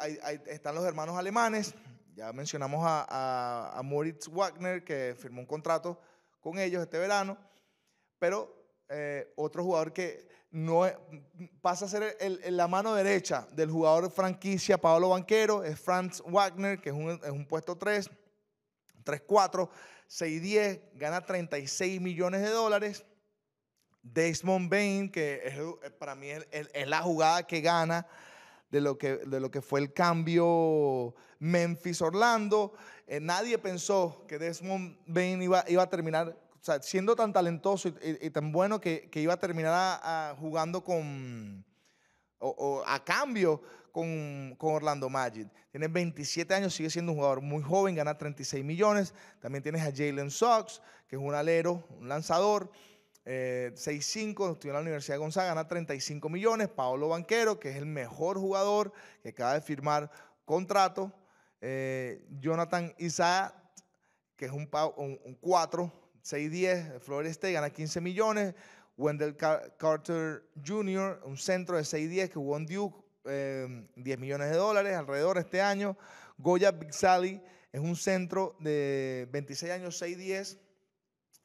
están los hermanos alemanes. Ya mencionamos a Moritz Wagner, que firmó un contrato con ellos este verano. Pero otro jugador que pasa a ser la mano derecha del jugador franquicia Paolo Banchero es Franz Wagner, que es un puesto 3, 3-4, 6-10, gana 36 millones de dólares. Desmond Bane, que para mí es la jugada que gana de lo que fue el cambio Memphis-Orlando. Nadie pensó que Desmond Bane iba a terminar, o sea, siendo tan talentoso y tan bueno que iba a terminar jugando a cambio con Orlando Magic. Tiene 27 años, sigue siendo un jugador muy joven, gana 36 millones. También tienes a Jalen Suggs, que es un alero, un lanzador. 6'5", estudió en la Universidad de Gonzaga, gana 35 millones. Paolo Banchero, que es el mejor jugador, que acaba de firmar contrato. Jonathan Isaac, que es un 4, 6'10", de Florida State, gana 15 millones. Wendell Carter Jr., un centro de 6'10", que jugó en Duke, 10 millones de dólares alrededor este año. Goya Bixali es un centro de 26 años, 6'10",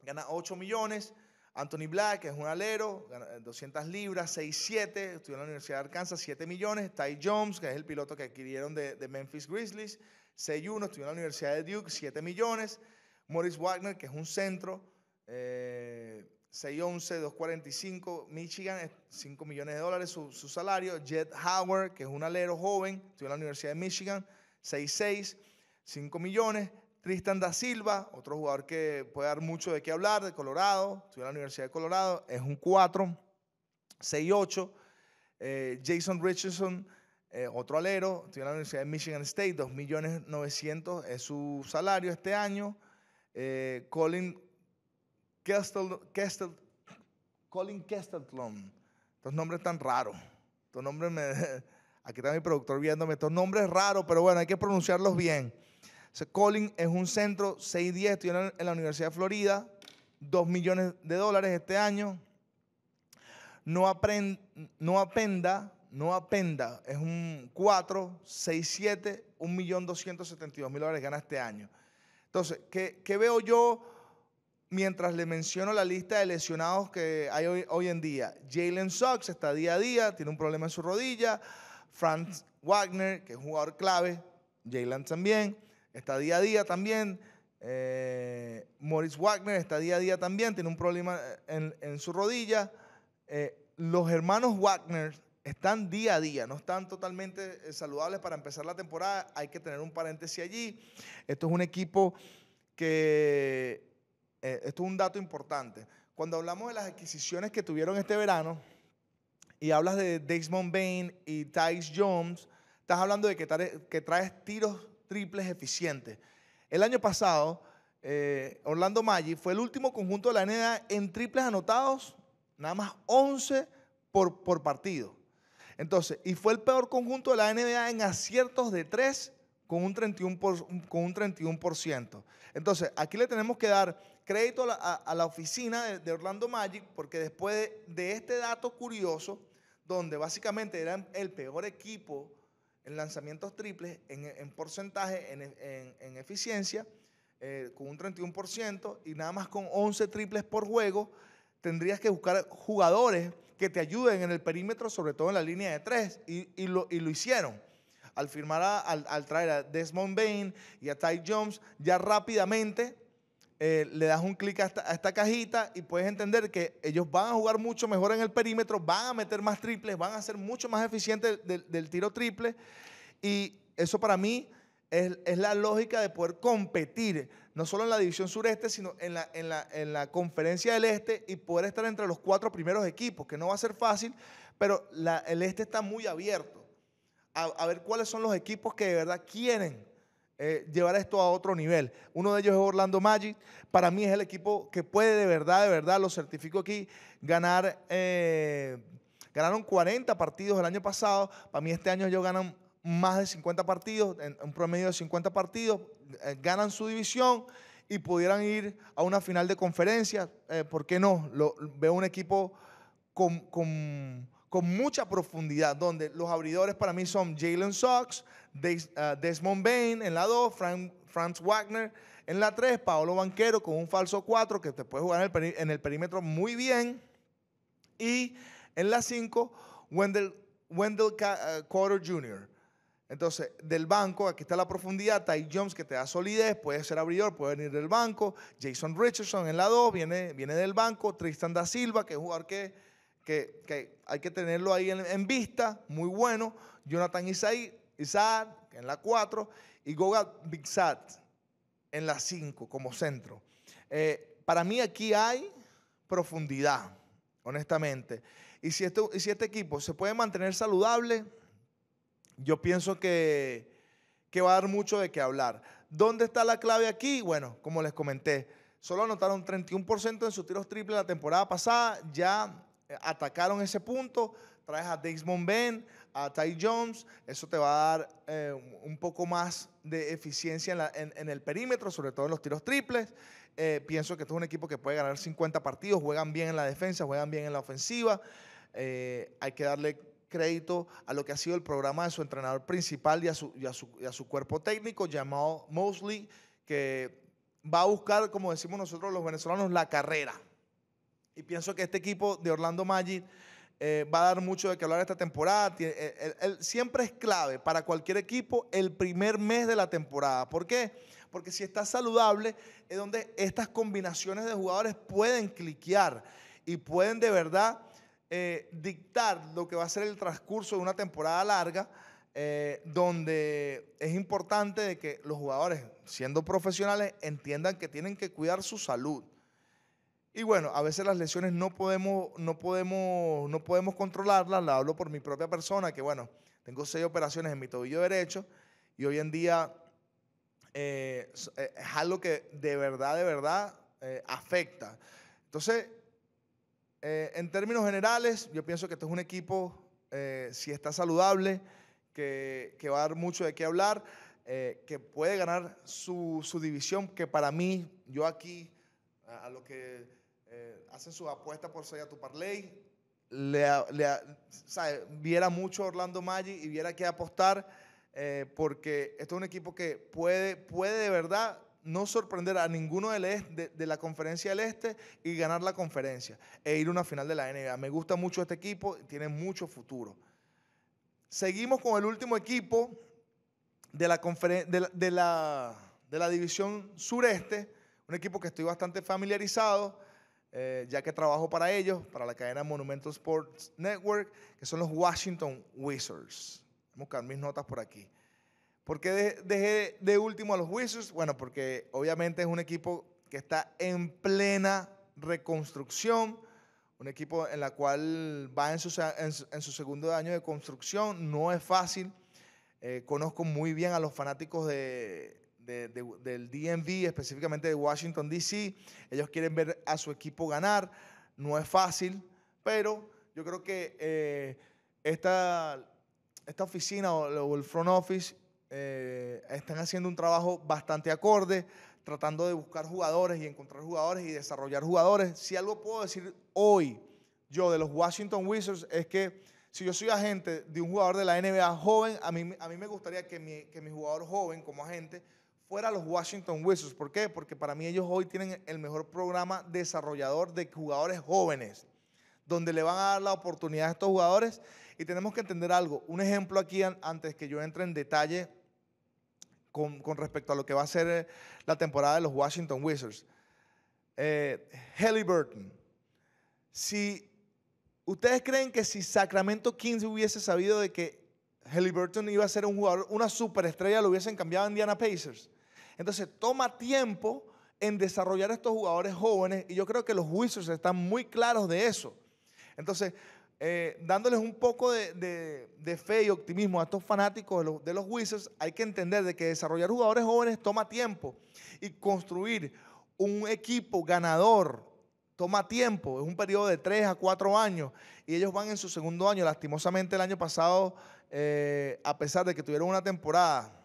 gana 8 millones. Anthony Black es un alero, gana 200 libras, 6'7", estudió en la Universidad de Arkansas, 7 millones. Ty Jones, que es el piloto que adquirieron de Memphis Grizzlies, 6'1", estudió en la Universidad de Duke, 7 millones. Morris Wagner, que es un centro, 6'11", 245, Michigan, 5 millones de dólares su salario. Jet Howard, que es un alero joven, estudió en la Universidad de Michigan, 6'6", 5 millones. Tristan da Silva, otro jugador que puede dar mucho de qué hablar, de Colorado, estudió en la Universidad de Colorado, es un 4, 6'8". Jason Richardson, otro alero, estudió en la Universidad de Michigan State, 2.900.000 es su salario este año. Colin Colin Kesteltlon. Estos nombres tan raros. Estos nombres aquí está mi productor viéndome. Estos nombres raros, pero bueno, hay que pronunciarlos bien. Colin es un centro 6'10", estudió en la Universidad de Florida, $2 millones este año. Noah Penda es un 4, 6'7", $1.272.000 gana este año. Entonces, ¿qué veo yo mientras le menciono la lista de lesionados que hay hoy en día? Jalen Suggs está día a día, tiene un problema en su rodilla. Franz Wagner, que es un jugador clave, Jalen también, está día a día también. Moritz Wagner está día a día también, tiene un problema en su rodilla. Los hermanos Wagner están día a día, no están totalmente saludables para empezar la temporada. Hay que tener un paréntesis allí. Esto es un equipo que, esto es un dato importante. Cuando hablamos de las adquisiciones que tuvieron este verano y hablas de Desmond Bane y Tyus Jones, estás hablando de que traes tiros triples eficientes. El año pasado, Orlando Magic fue el último conjunto de la NBA en triples anotados, nada más 11 por partido. Entonces, y fue el peor conjunto de la NBA en aciertos de 3 con un 31%. Entonces, aquí le tenemos que dar crédito a la oficina de Orlando Magic, porque después de este dato curioso, donde básicamente eran el peor equipo en lanzamientos triples, en porcentaje, en eficiencia, con un 31% y nada más con 11 triples por juego, tendrías que buscar jugadores que te ayuden en el perímetro, sobre todo en la línea de 3, y lo hicieron. Al al traer a Desmond Bane y a Ty Jones, ya rápidamente le das un clic a esta cajita y puedes entender que ellos van a jugar mucho mejor en el perímetro, van a meter más triples, van a ser mucho más eficientes del tiro triple, y eso para mí es la lógica de poder competir, no solo en la división sureste, sino en la conferencia del este, y poder estar entre los 4 primeros equipos, que no va a ser fácil, pero el este está muy abierto a ver cuáles son los equipos que de verdad quieren llevar esto a otro nivel. Uno de ellos es Orlando Magic. Para mí es el equipo que puede de verdad, lo certifico aquí, ganar. Ganaron 40 partidos el año pasado. Para mí este año ellos ganan más de 50 partidos, en un promedio de 50 partidos, ganan su división y pudieran ir a una final de conferencia. ¿Por qué no? Veo un equipo con mucha profundidad, donde los abridores para mí son Jalen Suggs, Desmond Bane en la 2, Franz Wagner en la 3, Paolo Banchero con un falso 4 que te puede jugar en el perímetro muy bien, y en la 5, Wendell Carter Jr. Entonces, del banco, aquí está la profundidad. Ty Jones, que te da solidez, puede ser abridor, puede venir del banco. Jason Richardson en la 2, viene del banco. Tristan da Silva, que es un jugador que hay que tenerlo ahí en vista, muy bueno. Jonathan Isaac en la 4 y Goga Bixat en la 5 como centro. Para mí aquí hay profundidad, honestamente. Y si este equipo se puede mantener saludable, yo pienso que va a dar mucho de qué hablar. ¿Dónde está la clave aquí? Bueno, como les comenté, solo anotaron 31% en sus tiros triples la temporada pasada, ya atacaron ese punto. Traes a Desmond Bane, a Ty Jones, eso te va a dar un poco más de eficiencia en el perímetro, sobre todo en los tiros triples. Pienso que esto es un equipo que puede ganar 50 partidos, juegan bien en la defensa, juegan bien en la ofensiva. Hay que darle crédito a lo que ha sido el programa de su entrenador principal y a su cuerpo técnico, llamado Mosley, que va a buscar, como decimos nosotros los venezolanos, la carrera. Y pienso que este equipo de Orlando Magic va a dar mucho de qué hablar esta temporada. Siempre es clave para cualquier equipo el primer mes de la temporada. ¿Por qué? Porque si está saludable es donde estas combinaciones de jugadores pueden cliquear y pueden de verdad dictar lo que va a ser el transcurso de una temporada larga, donde es importante de que los jugadores, siendo profesionales, entiendan que tienen que cuidar su salud. Y bueno, a veces las lesiones no podemos controlarlas. La hablo por mi propia persona, que bueno, tengo 6 operaciones en mi tobillo derecho y hoy en día es algo que de verdad afecta. Entonces, en términos generales, yo pienso que este es un equipo, si está saludable, que va a dar mucho de qué hablar, que puede ganar su división, que para mí, yo aquí, a los que hacen sus apuestas por Sella tu Parlay, viera mucho Orlando Magic y viera qué apostar, porque esto es un equipo que puede de verdad no sorprender a ninguno de la conferencia del Este y ganar la conferencia e ir a una final de la NBA. Me gusta mucho este equipo, tiene mucho futuro. Seguimos con el último equipo de la división sureste, un equipo que estoy bastante familiarizado, ya que trabajo para ellos, para la cadena Monumental Sports Network, que son los Washington Wizards. Vamos a buscar mis notas por aquí. ¿Por qué dejé de último a los Wizards? Bueno, porque obviamente es un equipo que está en plena reconstrucción, un equipo en la cual va en su segundo año de construcción. No es fácil. Conozco muy bien a los fanáticos del DMV, específicamente de Washington, D.C. Ellos quieren ver a su equipo ganar. No es fácil, pero yo creo que esta oficina o el front office están haciendo un trabajo bastante acorde, tratando de buscar jugadores y encontrar jugadores y desarrollar jugadores. Si algo puedo decir hoy yo de los Washington Wizards es que si yo soy agente de un jugador de la NBA joven, a mí me gustaría que mi jugador joven como agente fuera los Washington Wizards. ¿Por qué? Porque para mí ellos hoy tienen el mejor programa desarrollador de jugadores jóvenes, donde le van a dar la oportunidad a estos jugadores. Y tenemos que entender algo. Un ejemplo aquí, antes que yo entre en detalle con respecto a lo que va a ser la temporada de los Washington Wizards. Haliburton. Si ustedes creen que si Sacramento Kings hubiese sabido de que Haliburton iba a ser un jugador, una superestrella, lo hubiesen cambiado a Indiana Pacers. Entonces toma tiempo en desarrollar estos jugadores jóvenes y yo creo que los Wizards están muy claros de eso. Entonces, dándoles un poco de fe y optimismo a estos fanáticos de los Wizards, hay que entender de que desarrollar jugadores jóvenes toma tiempo y construir un equipo ganador toma tiempo, es un periodo de 3 a 4 años y ellos van en su segundo año. Lastimosamente el año pasado, a pesar de que tuvieron una temporada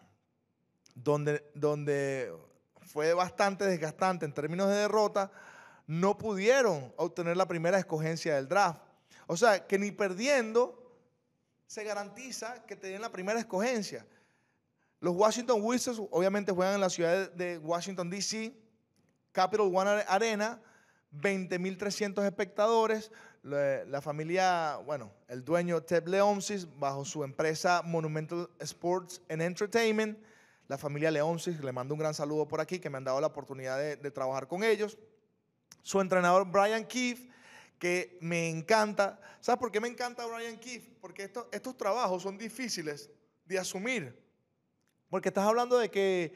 donde fue bastante desgastante en términos de derrota, no pudieron obtener la primera escogencia del draft. O sea, que ni perdiendo se garantiza que te den la primera escogencia. Los Washington Wizards obviamente juegan en la ciudad de Washington, D.C., Capital One Arena, 20.300 espectadores. La familia, bueno, el dueño Ted Leonsis, bajo su empresa Monumental Sports and Entertainment, la familia Leonsis, le mando un gran saludo por aquí, que me han dado la oportunidad de trabajar con ellos. Su entrenador Brian Keefe, que me encanta. ¿Sabes por qué me encanta Brian Keefe? Porque estos trabajos son difíciles de asumir. Porque estás hablando de que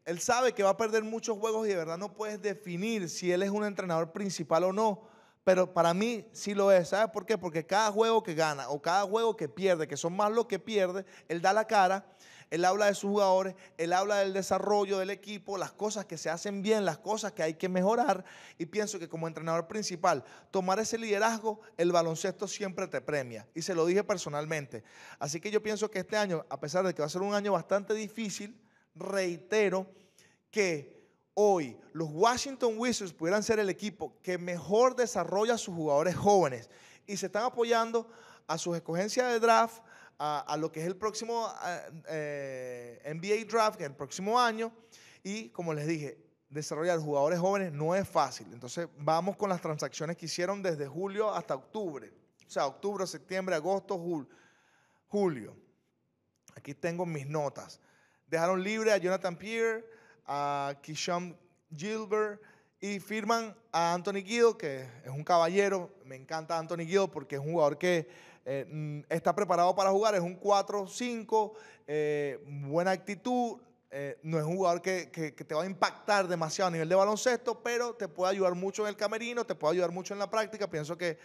él sabe que va a perder muchos juegos y de verdad no puedes definir si él es un entrenador principal o no. Pero para mí sí lo es. ¿Sabes por qué? Porque cada juego que gana o cada juego que pierde, que son más los que pierde, él da la cara. Él habla de sus jugadores, él habla del desarrollo del equipo, las cosas que se hacen bien, las cosas que hay que mejorar. Y pienso que como entrenador principal, tomar ese liderazgo, el baloncesto siempre te premia. Y se lo dije personalmente. Así que yo pienso que este año, a pesar de que va a ser un año bastante difícil, reitero que hoy los Washington Wizards pudieran ser el equipo que mejor desarrolla a sus jugadores jóvenes. Y se están apoyando a sus escogencias de draft, a lo que es el próximo NBA Draft, que es el próximo año. Y como les dije, desarrollar jugadores jóvenes no es fácil. Entonces vamos con las transacciones que hicieron desde julio hasta octubre. O sea, octubre, septiembre, agosto, julio. Aquí tengo mis notas. Dejaron libre a Jonathan Pierre, a Kishon Gilbert y firman a Anthony Guido, que es un caballero. Me encanta Anthony Guido porque es un jugador que está preparado para jugar, es un 4-5, buena actitud, no es un jugador que te va a impactar demasiado a nivel de baloncesto, pero te puede ayudar mucho en el camerino, te puede ayudar mucho en la práctica. Pienso que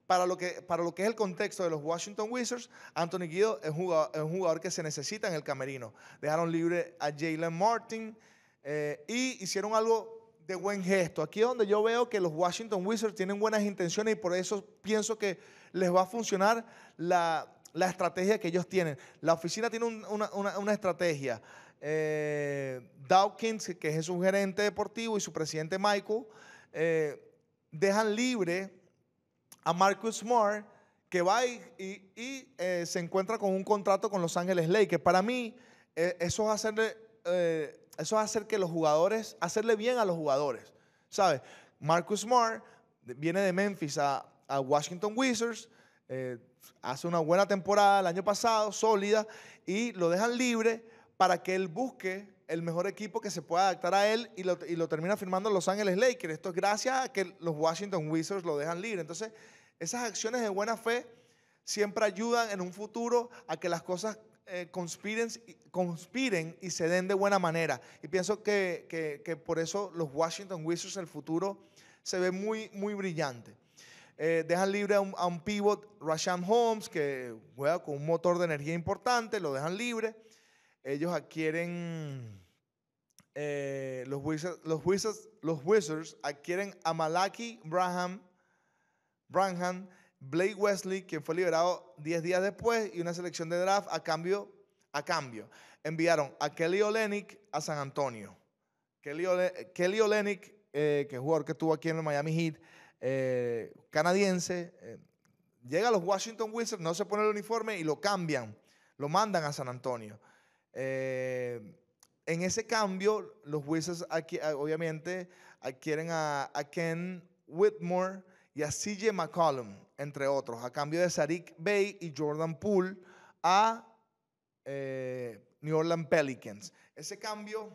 para lo que es el contexto de los Washington Wizards, Anthony Guido es un jugador que se necesita en el camerino. Dejaron libre a Jalen Martin y hicieron algo de buen gesto. Aquí es donde yo veo que los Washington Wizards tienen buenas intenciones y por eso pienso que les va a funcionar la estrategia que ellos tienen. La oficina tiene una estrategia. Dawkins, que es su gerente deportivo, y su presidente Michael, dejan libre a Marcus Smart, que va y se encuentra con un contrato con Los Ángeles Lakers. Para mí, eso es hacer que los jugadores, hacerle bien a los jugadores, ¿sabes? Marcus Smart viene de Memphis a Washington Wizards, hace una buena temporada el año pasado, sólida, y lo dejan libre para que él busque el mejor equipo que se pueda adaptar a él y lo termina firmando Los Ángeles Lakers. Esto es gracias a que los Washington Wizards lo dejan libre. Entonces, esas acciones de buena fe siempre ayudan en un futuro a que las cosas conspiren y se den de buena manera. Y pienso que por eso los Washington Wizards, el futuro se ve muy, muy brillante. Dejan libre a un pivot, Rashaan Holmes, que juega con un motor de energía importante, lo dejan libre. Ellos adquieren, los Wizards adquieren a Malaki Branham, Blake Wesley, quien fue liberado 10 días después, y una selección de draft a cambio. Enviaron a Kelly Olynyk a San Antonio. Kelly Olynyk, que es jugador que estuvo aquí en el Miami Heat, canadiense, llega a los Washington Wizards, no se pone el uniforme y lo cambian, lo mandan a San Antonio. En ese cambio, los Wizards obviamente adquieren a Ken Whitmore y a CJ McCollum, entre otros, a cambio de Sadiq Bey y Jordan Poole a New Orleans Pelicans. Ese cambio,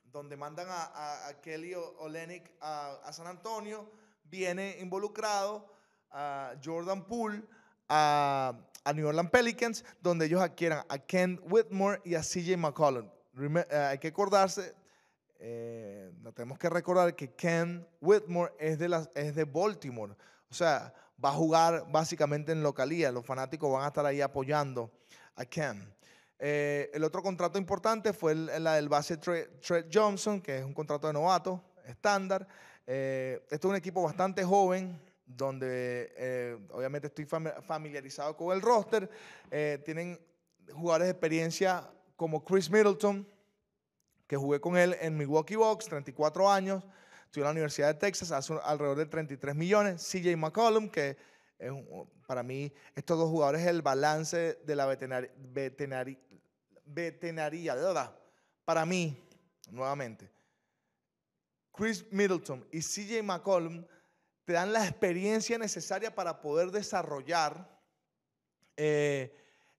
donde mandan a Kelly Olynyk a San Antonio, viene involucrado a Jordan Poole a New Orleans Pelicans, donde ellos adquieran a Ken Whitmore y a CJ McCollum. Hay que acordarse, no tenemos que recordar que Ken Whitmore es de Baltimore. O sea, va a jugar básicamente en localía. Los fanáticos van a estar ahí apoyando a Ken. El otro contrato importante fue la del base Trey Johnson, que es un contrato de novato estándar. Este es un equipo bastante joven, donde obviamente estoy familiarizado con el roster. Tienen jugadores de experiencia como Chris Middleton, que jugué con él en Milwaukee Bucks, 34 años, estudió en la Universidad de Texas, hace alrededor de 33 millones. CJ McCollum, que para mí estos dos jugadores es el balance de la veterinaria, ¿verdad? Para mí, nuevamente, Chris Middleton y CJ McCollum te dan la experiencia necesaria para poder desarrollar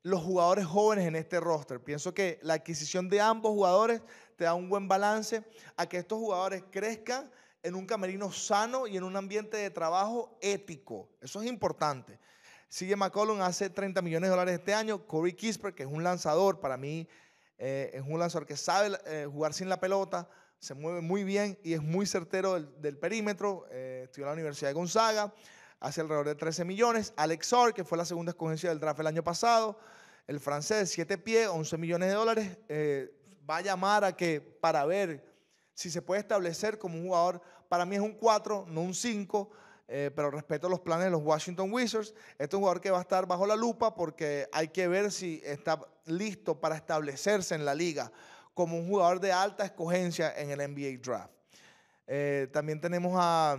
los jugadores jóvenes en este roster. Pienso que la adquisición de ambos jugadores te da un buen balance a que estos jugadores crezcan en un camerino sano y en un ambiente de trabajo ético. Eso es importante. CJ McCollum hace $30 millones este año. Corey Kispert, que es un lanzador, para mí es un lanzador que sabe jugar sin la pelota, se mueve muy bien y es muy certero del perímetro. Estudió en la Universidad de Gonzaga, hace alrededor de 13 millones. Alex Sor, que fue la segunda escogencia del draft el año pasado, el francés de 7 pies, $11 millones. Va a llamar para ver si se puede establecer como un jugador. Para mí es un 4, no un 5, pero respeto los planes de los Washington Wizards. Este es un jugador que va a estar bajo la lupa porque hay que ver si está listo para establecerse en la liga como un jugador de alta escogencia en el NBA Draft. También tenemos a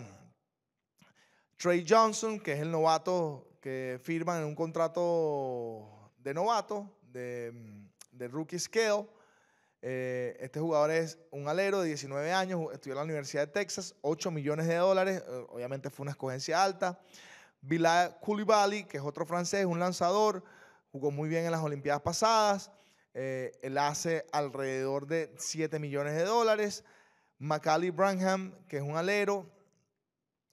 Trey Johnson, que es el novato que firma en un contrato de novato, de rookie scale. Este jugador es un alero de 19 años, estudió en la Universidad de Texas, $8 millones. Obviamente fue una escogencia alta. Bilal Coulibaly, que es otro francés, un lanzador, jugó muy bien en las Olimpiadas pasadas. Él hace alrededor de $7 millones. Macaulay Branham, que es un alero,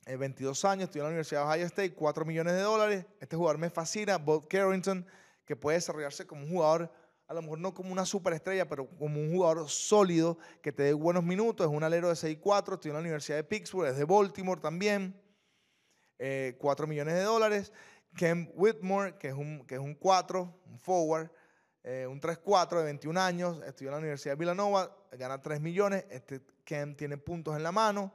22 años, estudió en la Universidad de Ohio State, $4 millones. Este jugador me fascina. Bob Carrington, que puede desarrollarse como un jugador, a lo mejor no como una superestrella, pero como un jugador sólido, que te dé buenos minutos. Es un alero de 6'4", estudió en la Universidad de Pittsburgh, es de Baltimore también. $4 millones. Ken Whitmore, que es un 4, un forward, un 3'4", de 21 años, estudió en la Universidad de Villanova, gana $3 millones. Este Kemp tiene puntos en la mano.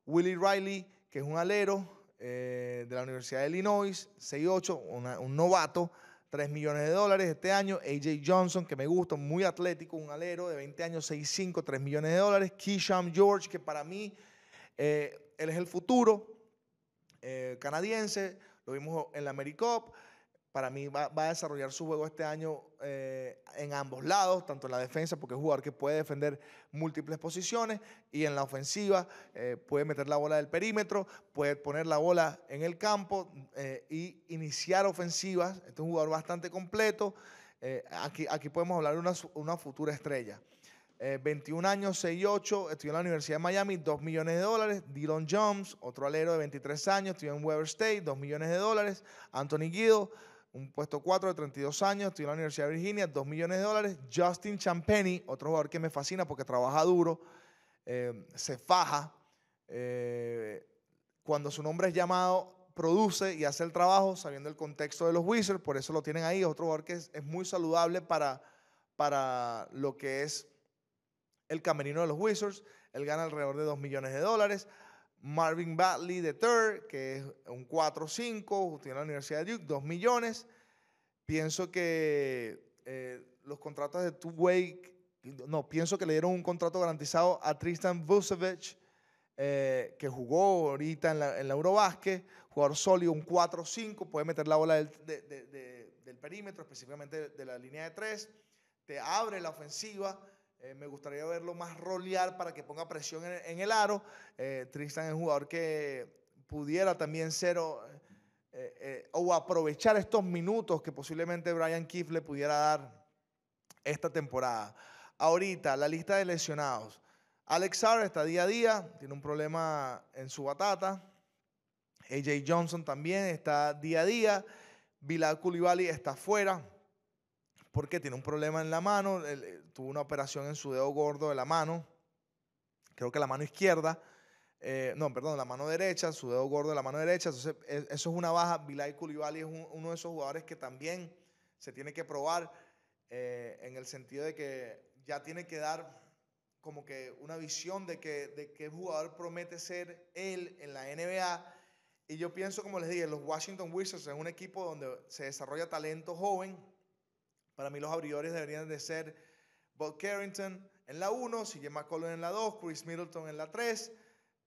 Willie Riley, que es un alero de la Universidad de Illinois, 6'8", un novato, $3 millones este año. A.J. Johnson, que me gusta, muy atlético, un alero de 20 años, 6'5", $3 millones. Keyshawn George, que para mí él es el futuro canadiense, lo vimos en la AmeriCup. Para mí va a desarrollar su juego este año en ambos lados, tanto en la defensa, porque es un jugador que puede defender múltiples posiciones, y en la ofensiva puede meter la bola del perímetro, puede poner la bola en el campo y iniciar ofensivas. Este es un jugador bastante completo. Aquí podemos hablar de una futura estrella. 21 años, 6'8", estudió en la Universidad de Miami, $2 millones. Dillon Jones, otro alero de 23 años, estudió en Weber State, $2 millones. Anthony Gill, un puesto 4 de 32 años, estudió en la Universidad de Virginia, $2 millones. Justin Champagnie, otro jugador que me fascina porque trabaja duro, se faja. Cuando su nombre es llamado, produce y hace el trabajo sabiendo el contexto de los Wizards, por eso lo tienen ahí. Otro jugador que es muy saludable para lo que es el camerino de los Wizards. Él gana alrededor de $2 millones. Marvin Bagley III, que es un 4-5, tiene la Universidad de Duke, $2 millones. Pienso que los contratos de two-way, pienso que le dieron un contrato garantizado a Tristan Vucevic, que jugó ahorita en la Eurobasket, jugador sólido, un 4-5, puede meter la bola del perímetro, específicamente de la línea de 3, te abre la ofensiva. Me gustaría verlo más rolear para que ponga presión en el aro. Tristan es un jugador que pudiera también ser o aprovechar estos minutos que posiblemente Brian Keefe le pudiera dar esta temporada. Ahorita, la lista de lesionados. Alex Sarr está día a día, tiene un problema en su batata. A.J. Johnson también está día a día. Bilal Coulibaly está fuera porque tiene un problema en la mano. Tuvo una operación en su dedo gordo de la mano, creo que la mano izquierda, la mano derecha, su dedo gordo de la mano derecha. Entonces, eso es una baja. Bilal Coulibaly es uno de esos jugadores que también se tiene que probar en el sentido de que ya tiene que dar como que una visión de qué jugador promete ser él en la NBA. Y yo pienso, como les dije, los Washington Wizards es un equipo donde se desarrolla talento joven. Para mí los abridores deberían de ser Bob Carrington en la 1, CJ McCollum en la 2, Chris Middleton en la 3,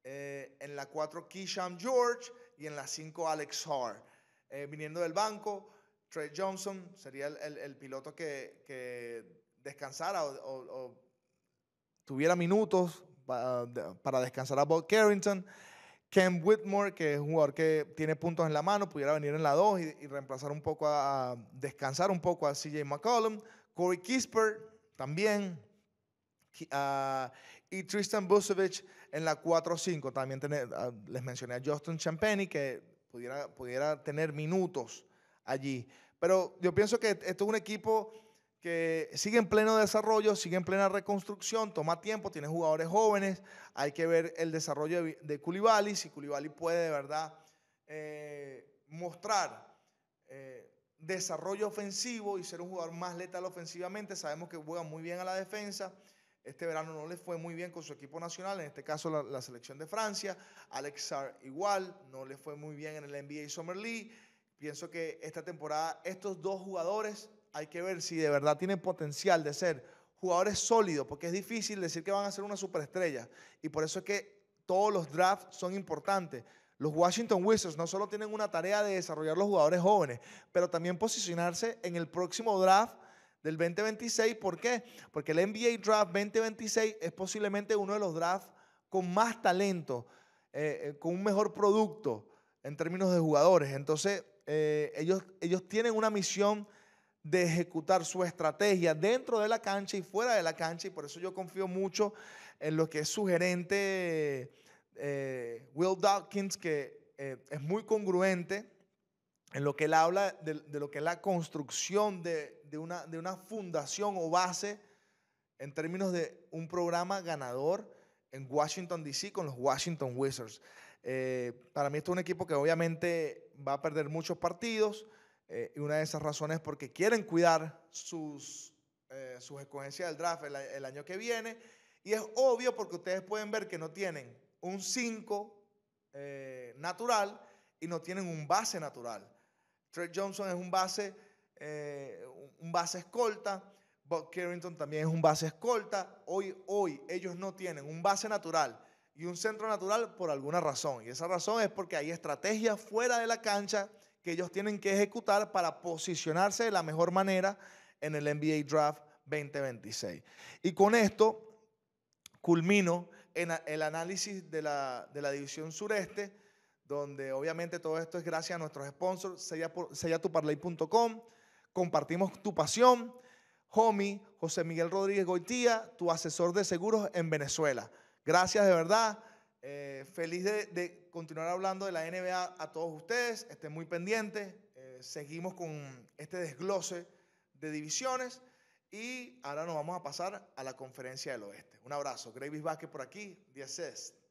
en la 4 Keyshawn George y en la 5 Alex Sarr. Viniendo del banco, Trey Johnson sería el piloto que descansara o tuviera minutos para descansar a Bob Carrington. Cam Whitmore, que es un jugador que tiene puntos en la mano, pudiera venir en la 2 y reemplazar un poco, descansar un poco a CJ McCollum. Corey Kispert también. Y Tristan Vucevic en la 4-5. También les mencioné a Justin Champagnie, que pudiera tener minutos allí. Pero yo pienso que esto es un equipo que sigue en pleno desarrollo, sigue en plena reconstrucción, toma tiempo, tiene jugadores jóvenes. Hay que ver el desarrollo de Coulibaly, si Coulibaly puede de verdad mostrar desarrollo ofensivo y ser un jugador más letal ofensivamente. Sabemos que juega muy bien a la defensa. Este verano no le fue muy bien con su equipo nacional, en este caso la selección de Francia. Alex Sarr igual, no le fue muy bien en el NBA Summer League. Pienso que esta temporada estos dos jugadores hay que ver si de verdad tienen potencial de ser jugadores sólidos, porque es difícil decir que van a ser una superestrella. Y por eso es que todos los drafts son importantes. Los Washington Wizards no solo tienen una tarea de desarrollar los jugadores jóvenes, pero también posicionarse en el próximo draft del 2026. ¿Por qué? Porque el NBA Draft 2026 es posiblemente uno de los drafts con más talento, con un mejor producto en términos de jugadores. Entonces, ellos tienen una misión de ejecutar su estrategia dentro de la cancha y fuera de la cancha, y por eso yo confío mucho en lo que es su gerente Will Dawkins, que es muy congruente en lo que él habla de lo que es la construcción de una fundación o base en términos de un programa ganador en Washington, D.C. con los Washington Wizards. Para mí esto es un equipo que obviamente va a perder muchos partidos, y una de esas razones es porque quieren cuidar sus escogencias del draft el año que viene, Y es obvio porque ustedes pueden ver que no tienen un 5 natural y no tienen un base natural. Trey Johnson es un base escolta. Buck Carrington también es un base escolta. Hoy ellos no tienen un base natural y un centro natural por alguna razón. Y esa razón es porque hay estrategias fuera de la cancha que ellos tienen que ejecutar para posicionarse de la mejor manera en el NBA Draft 2026. Y con esto culmino en el análisis de la división sureste, donde obviamente todo esto es gracias a nuestros sponsors, sellatuparlay.com. Compartimos tu pasión. Homie, José Miguel Rodríguez Goitía, tu asesor de seguros en Venezuela. Gracias de verdad. Feliz de continuar hablando de la NBA a todos ustedes. Estén muy pendientes. Seguimos con este desglose de divisiones y ahora nos vamos a pasar a la Conferencia del Oeste. Un abrazo. Gravis Vázquez por aquí. 10 Cest.